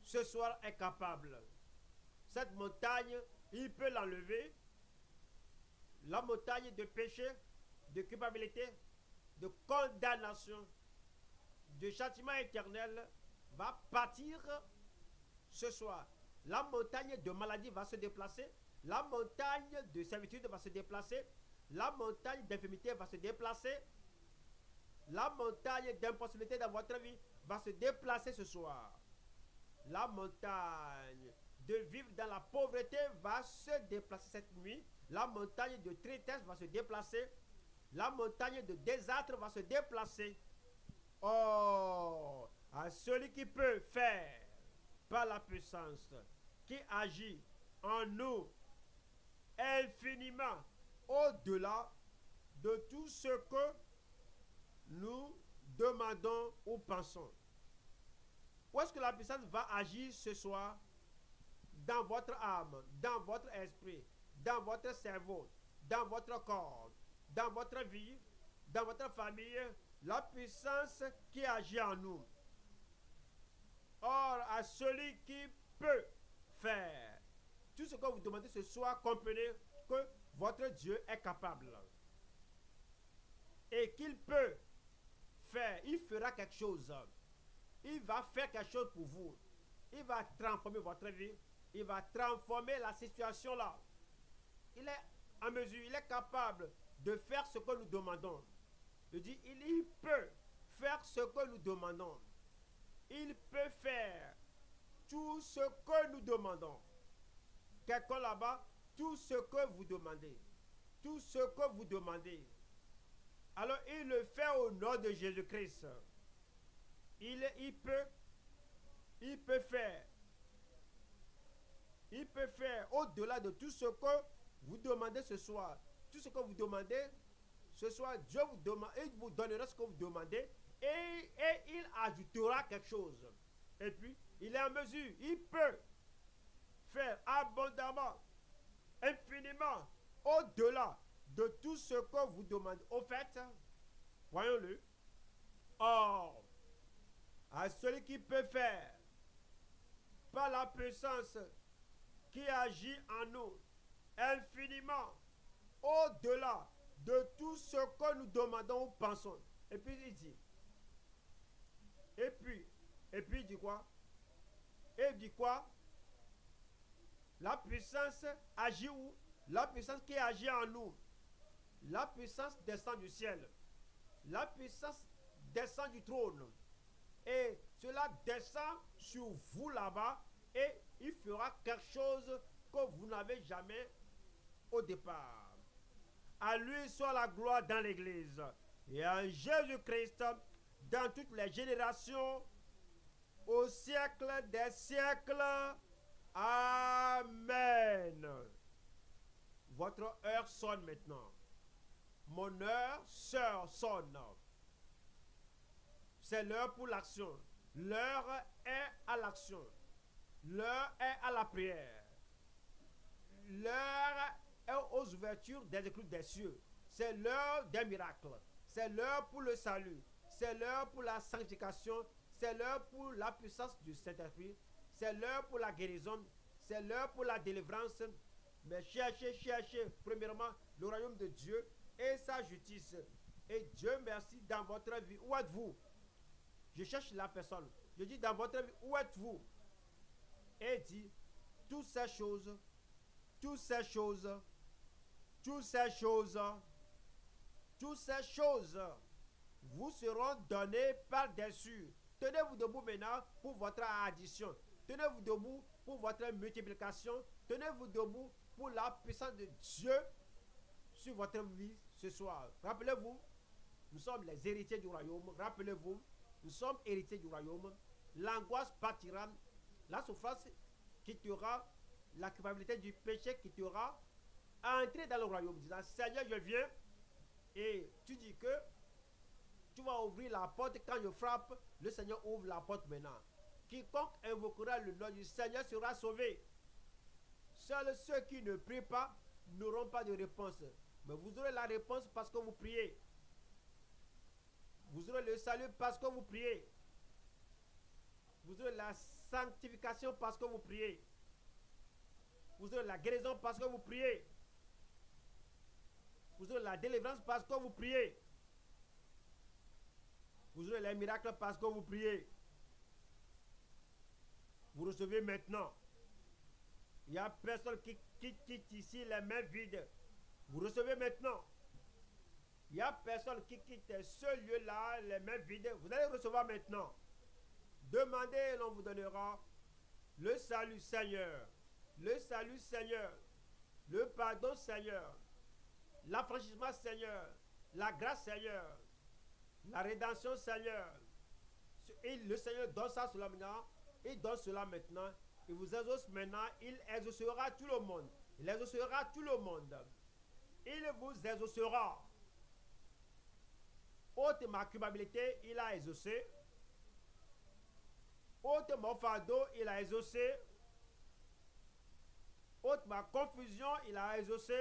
ce soir est capable. Cette montagne, il peut l'enlever. La montagne de péché, de culpabilité, de condamnation, de châtiment éternel va partir ce soir. La montagne de maladie va se déplacer. La montagne de servitude va se déplacer. La montagne d'infirmité va se déplacer. La montagne d'impossibilité dans votre vie va se déplacer ce soir. La montagne de vivre dans la pauvreté va se déplacer cette nuit. La montagne de tristesse va se déplacer. La montagne de désastre va se déplacer. Oh, à celui qui peut faire par la puissance qui agit en nous infiniment au-delà de tout ce que nous demandons ou pensons. Où est-ce que la puissance va agir ce soir? Dans votre âme, dans votre esprit, dans votre cerveau, dans votre corps, dans votre vie, dans votre famille, la puissance qui agit en nous. Or, à celui qui peut faire tout ce que vous demandez ce soir, comprenez que votre Dieu est capable. Et qu'il peut faire, il fera quelque chose. Il va faire quelque chose pour vous. Il va transformer votre vie. Il va transformer la situation là. Il est en mesure, il est capable de faire ce que nous demandons. Je dis, il peut faire ce que nous demandons. Il peut faire tout ce que nous demandons. Quelqu'un là-bas, tout ce que vous demandez. Tout ce que vous demandez. Alors il le fait au nom de Jésus-Christ. Il peut faire. Il peut faire au-delà de tout ce que vous demandez ce soir. Tout ce que vous demandez ce soir, Dieu vous demande, il vous donnera ce que vous demandez et il ajoutera quelque chose. Et puis, il est en mesure, il peut faire abondamment, infiniment, au-delà de tout ce que vous demandez. Au fait, voyons-le. Or, à celui qui peut faire, par la puissance qui agit en nous, infiniment, au-delà de tout ce que nous demandons ou pensons. Et puis il dit, et puis il dit quoi? Et il dit quoi? La puissance agit où? La puissance qui agit en nous. La puissance descend du ciel. La puissance descend du trône. Et cela descend sur vous là-bas et il fera quelque chose que vous n'avez jamais au départ. À lui soit la gloire dans l'Église et en Jésus-Christ dans toutes les générations au siècle des siècles. Amen. Votre heure sonne maintenant. Mon heure, sœur, sonne. C'est l'heure pour l'action. L'heure est à l'action. L'heure est à la prière. L'heure est aux ouvertures des éclus des cieux. C'est l'heure des miracles. C'est l'heure pour le salut. C'est l'heure pour la sanctification. C'est l'heure pour la puissance du Saint-Esprit. C'est l'heure pour la guérison. C'est l'heure pour la délivrance. Mais cherchez premièrement le royaume de Dieu et sa justice. Et Dieu merci dans votre vie. Où êtes-vous? Je cherche la personne. Je dis dans votre vie, où êtes-vous? Et dit, toutes ces choses, vous seront données par-dessus. Tenez-vous debout maintenant pour votre addition. Tenez-vous debout pour votre multiplication. Tenez-vous debout pour la puissance de Dieu sur votre vie ce soir. Rappelez-vous, nous sommes les héritiers du royaume. Rappelez-vous, nous sommes héritiers du royaume. L'angoisse partira, la souffrance quittera, la culpabilité du péché quittera. Entrez dans le royaume disant, Seigneur, je viens. Et tu dis que tu vas ouvrir la porte. Quand je frappe, le Seigneur ouvre la porte maintenant. Quiconque invoquera le nom du Seigneur sera sauvé. Seuls ceux qui ne prient pas n'auront pas de réponse. Mais vous aurez la réponse parce que vous priez. Vous aurez le salut parce que vous priez. Vous aurez la sanctification parce que vous priez. Vous aurez la guérison parce que vous priez. Vous aurez la délivrance parce que vous priez. Vous aurez les miracles parce que vous priez. Vous recevez maintenant. Il n'y a personne qui quitte ici les mains vides. Vous recevez maintenant. Il n'y a personne qui quitte ce lieu-là les mains vides. Vous allez recevoir maintenant. Demandez et l'on vous donnera le salut Seigneur. Le salut Seigneur. Le pardon Seigneur. L'affranchissement Seigneur. La grâce Seigneur. La rédemption Seigneur. Et le Seigneur donne ça cela maintenant. Il donne cela maintenant. Il vous exauce maintenant. Il exaucera tout le monde. Il exaucera tout le monde. Il vous exaucera. Ôte ma culpabilité, il a exaucé. Ôte mon fardeau, il a exaucé. Ôte ma confusion, il a exaucé.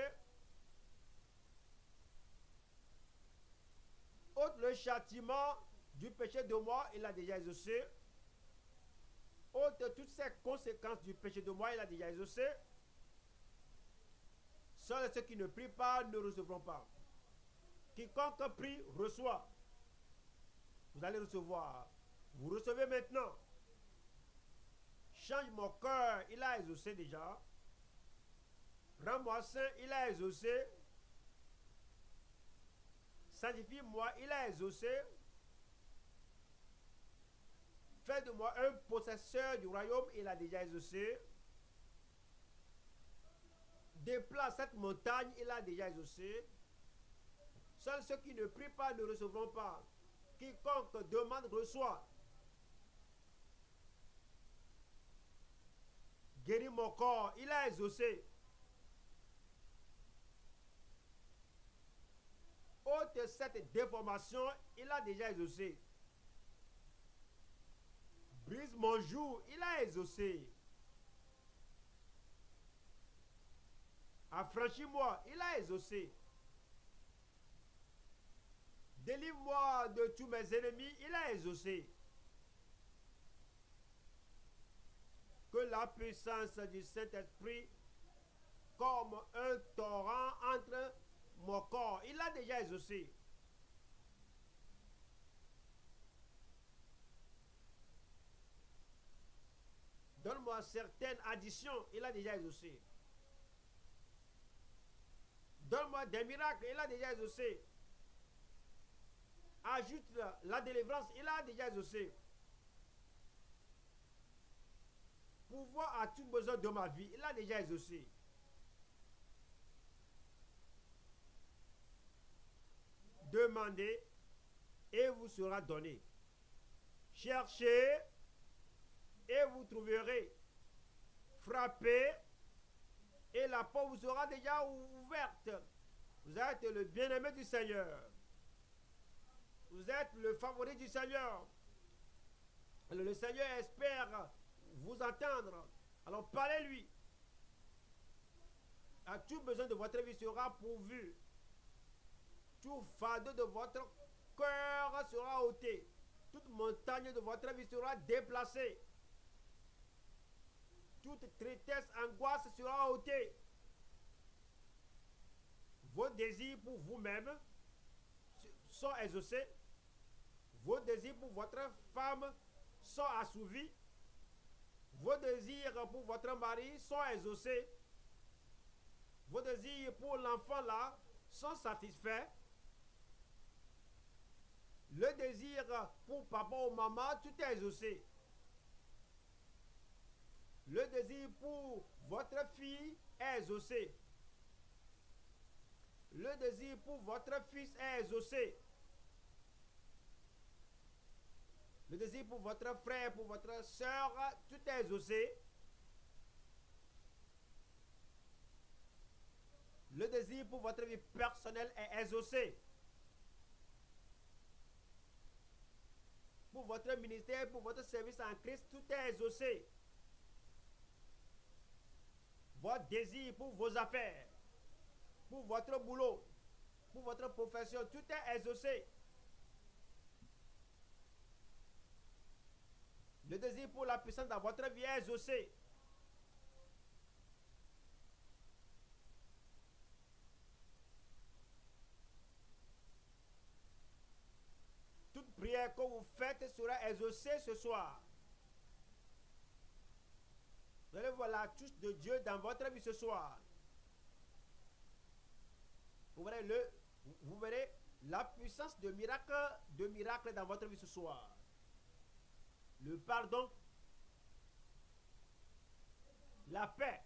Ôte le châtiment du péché de moi, il a déjà exaucé. Ôte toutes ces conséquences du péché de moi, il a déjà exaucé. Seuls ceux qui ne prient pas ne recevront pas. Quiconque prie reçoit. Vous allez recevoir. Vous recevez maintenant. Change mon cœur, il a exaucé déjà. Rends-moi saint, il a exaucé. Sanctifie-moi, il a exaucé. Fais de moi un possesseur du royaume, il a déjà exaucé. Déplace cette montagne, il a déjà exaucé. Seuls ceux qui ne prient pas ne recevront pas. Quiconque demande reçoit. Guéris mon corps, il a exaucé. Ôte cette déformation, il a déjà exaucé. Brise mon joug, il a exaucé. Affranchis-moi, il a exaucé. Délivre-moi de tous mes ennemis, il a exaucé. Que la puissance du Saint-Esprit, comme un torrent, entre mon corps, il a déjà exaucé. Donne-moi certaines additions, il a déjà exaucé. Donne-moi des miracles, il a déjà exaucé. Ajoute la délivrance, il a déjà exaucé. Pouvoir à tout besoin de ma vie, il a déjà exaucé. Demandez et vous sera donné. Cherchez et vous trouverez. Frappez et la porte vous sera déjà ouverte. Vous êtes le bien-aimé du Seigneur. Vous êtes le favori du Seigneur. Le Seigneur espère vous entendre. Alors parlez-lui. À tout besoin de votre vie sera pourvu. Tout fardeau de votre cœur sera ôté. Toute montagne de votre vie sera déplacée. Toute tristesse, angoisse sera ôtée. Vos désirs pour vous-même sont exaucés. Vos désirs pour votre femme sont assouvis. Vos désirs pour votre mari sont exaucés. Vos désirs pour l'enfant là sont satisfaits. Le désir pour papa ou maman, tout est exaucé. Le désir pour votre fille est exaucé. Le désir pour votre fils est exaucé. Le désir pour votre frère, pour votre soeur, tout est exaucé. Le désir pour votre vie personnelle est exaucé. Pour votre ministère, pour votre service en Christ, tout est exaucé. Votre désir pour vos affaires, pour votre boulot, pour votre profession, tout est exaucé. Le désir pour la puissance dans votre vie est exaucé. Toute prière que vous faites sera exaucée ce soir. Vous allez voir la touche de Dieu dans votre vie ce soir. Vous verrez la puissance de miracle dans votre vie ce soir. Le pardon, la paix,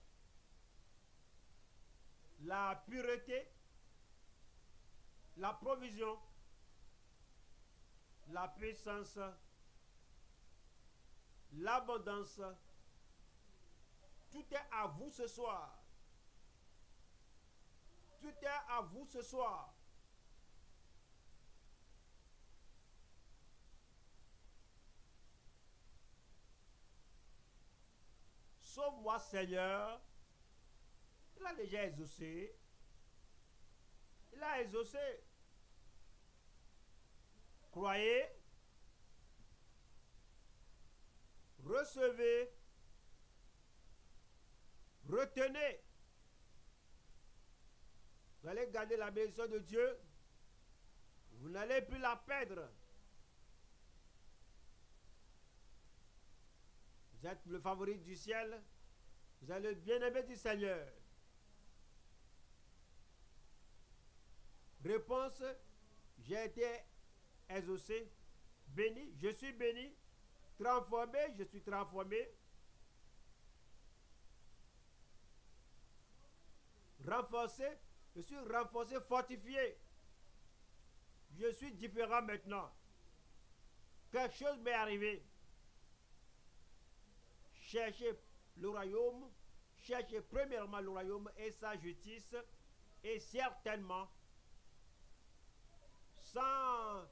la pureté, la provision, la puissance, l'abondance. Tout est à vous ce soir. Tout est à vous ce soir. Sauve-moi, Seigneur. Il a déjà exaucé. Il a exaucé. Croyez. Recevez. Retenez. Vous allez garder la bénédiction de Dieu. Vous n'allez plus la perdre. Vous êtes le favori du ciel. Vous êtes le bien-aimé du Seigneur. Réponse, j'ai été exaucé, béni, je suis béni, transformé, je suis transformé, renforcé, je suis renforcé, fortifié. Je suis différent maintenant. Quelque chose m'est arrivé. Cherchez le royaume, cherchez premièrement le royaume et sa justice, et certainement, sans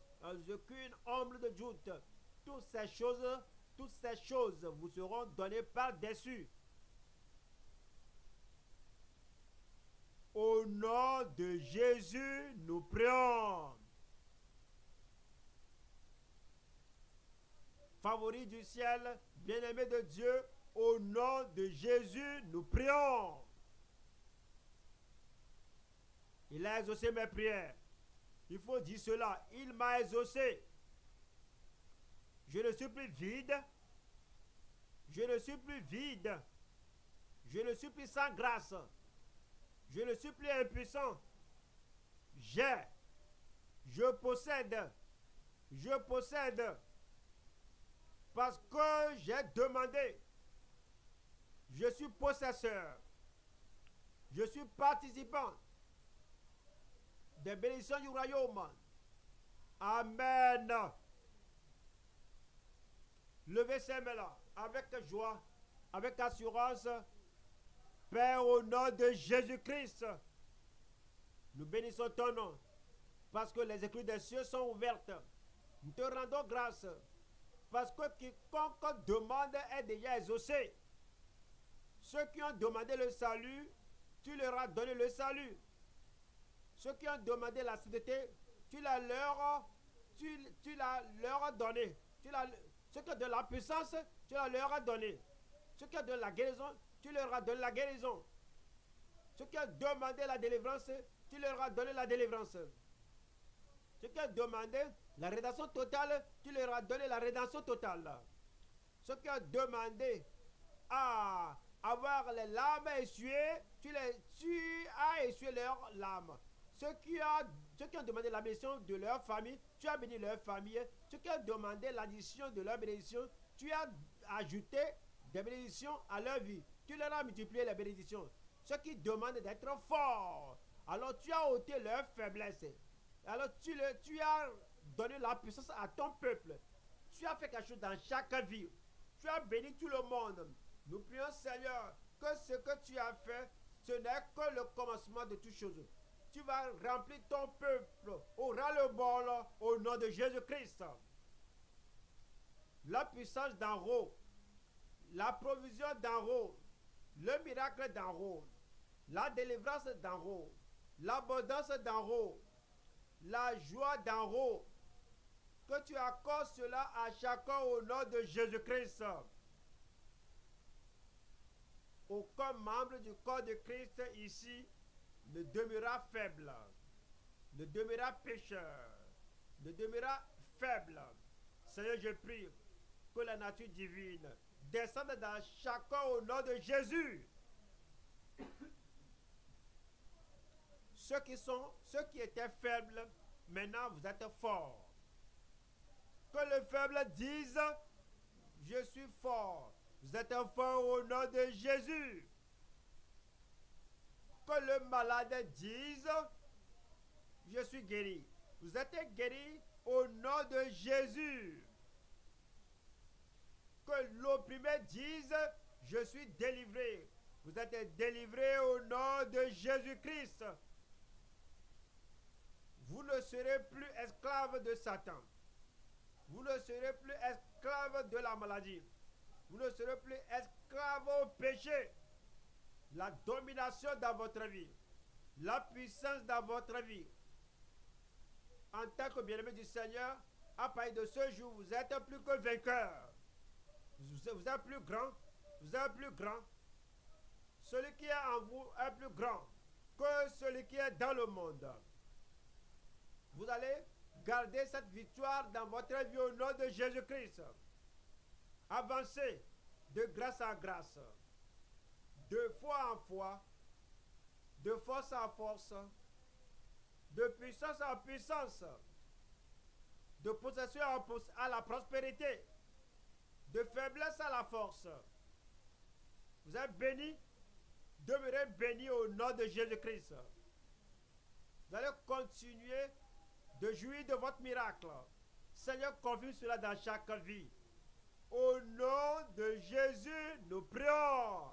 aucune ombre de doute, toutes ces choses vous seront données par-dessus. Au nom de Jésus, nous prions. Favori du ciel, bien-aimé de Dieu, au nom de Jésus, nous prions. Il a exaucé mes prières. Il faut dire cela. Il m'a exaucé. Je ne suis plus vide. Je ne suis plus vide. Je ne suis plus sans grâce. Je ne suis plus impuissant. Je possède. Je possède. Parce que j'ai demandé. Je suis possesseur. Je suis participant des bénédictions du royaume. Amen. Levez ces mains-là avec joie, avec assurance. Père, au nom de Jésus-Christ, nous bénissons ton nom parce que les écluses des cieux sont ouvertes. Nous te rendons grâce parce que quiconque demande est déjà exaucé. Ceux qui ont demandé le salut, tu leur as donné le salut. Ceux qui ont demandé la sainteté, tu la leur as donné. Ceux qui ont de la puissance, tu la leur as donné. Ceux qui ont de la guérison, tu leur as donné la guérison. Ceux qui ont demandé la délivrance, tu leur as donné la délivrance. Ceux qui ont demandé la rédemption totale, tu leur as donné la rédemption totale. Ceux qui ont demandé à avoir les larmes essuyées, tu as essuyé leurs larmes. Ceux qui ont demandé la bénédiction de leur famille, tu as béni leur famille. Ceux qui ont demandé l'addition de leur bénédiction, tu as ajouté des bénédictions à leur vie. Tu leur as multiplié les bénédictions. Ceux qui demandent d'être forts, alors tu as ôté leur faiblesse. Alors tu as donné la puissance à ton peuple. Tu as fait quelque chose dans chaque vie. Tu as béni tout le monde. Nous prions, Seigneur, que ce que tu as fait, ce n'est que le commencement de toutes choses. Tu vas remplir ton peuple au ras-le-bol au nom de Jésus-Christ. La puissance d'en haut, la provision d'en haut, le miracle d'en haut, la délivrance d'en haut, l'abondance d'en haut, la joie d'en haut, que tu accordes cela à chacun au nom de Jésus-Christ. Aucun membre du corps de Christ ici ne demeurera faible, ne demeurera pécheur, ne demeurera faible. Seigneur, je prie que la nature divine descende dans chacun au nom de Jésus. Ceux qui étaient faibles, maintenant vous êtes forts. Que le faible dise, je suis fort. Vous êtes fort au nom de Jésus. Que le malade dise, je suis guéri. Vous êtes guéri au nom de Jésus. Que l'opprimé dise, je suis délivré. Vous êtes délivré au nom de Jésus-Christ. serez plus esclave de Satan. Vous ne serez plus esclave de la maladie. Vous ne serez plus esclave au péché. La domination dans votre vie, la puissance dans votre vie. En tant que bien-aimé du Seigneur, à partir de ce jour, vous êtes plus que vainqueur. Vous êtes plus grand. Vous êtes plus grand. Celui qui est en vous est plus grand que celui qui est dans le monde. Vous allez garder cette victoire dans votre vie au nom de Jésus-Christ. Avancez de grâce en grâce, de foi en foi, de force en force, de puissance en puissance, de possession à la prospérité, de faiblesse à la force. Vous êtes bénis, demeurez bénis au nom de Jésus-Christ. Vous allez continuer de jouir de votre miracle. Seigneur, confirme cela dans chaque vie. Au nom de Jésus, nous prions.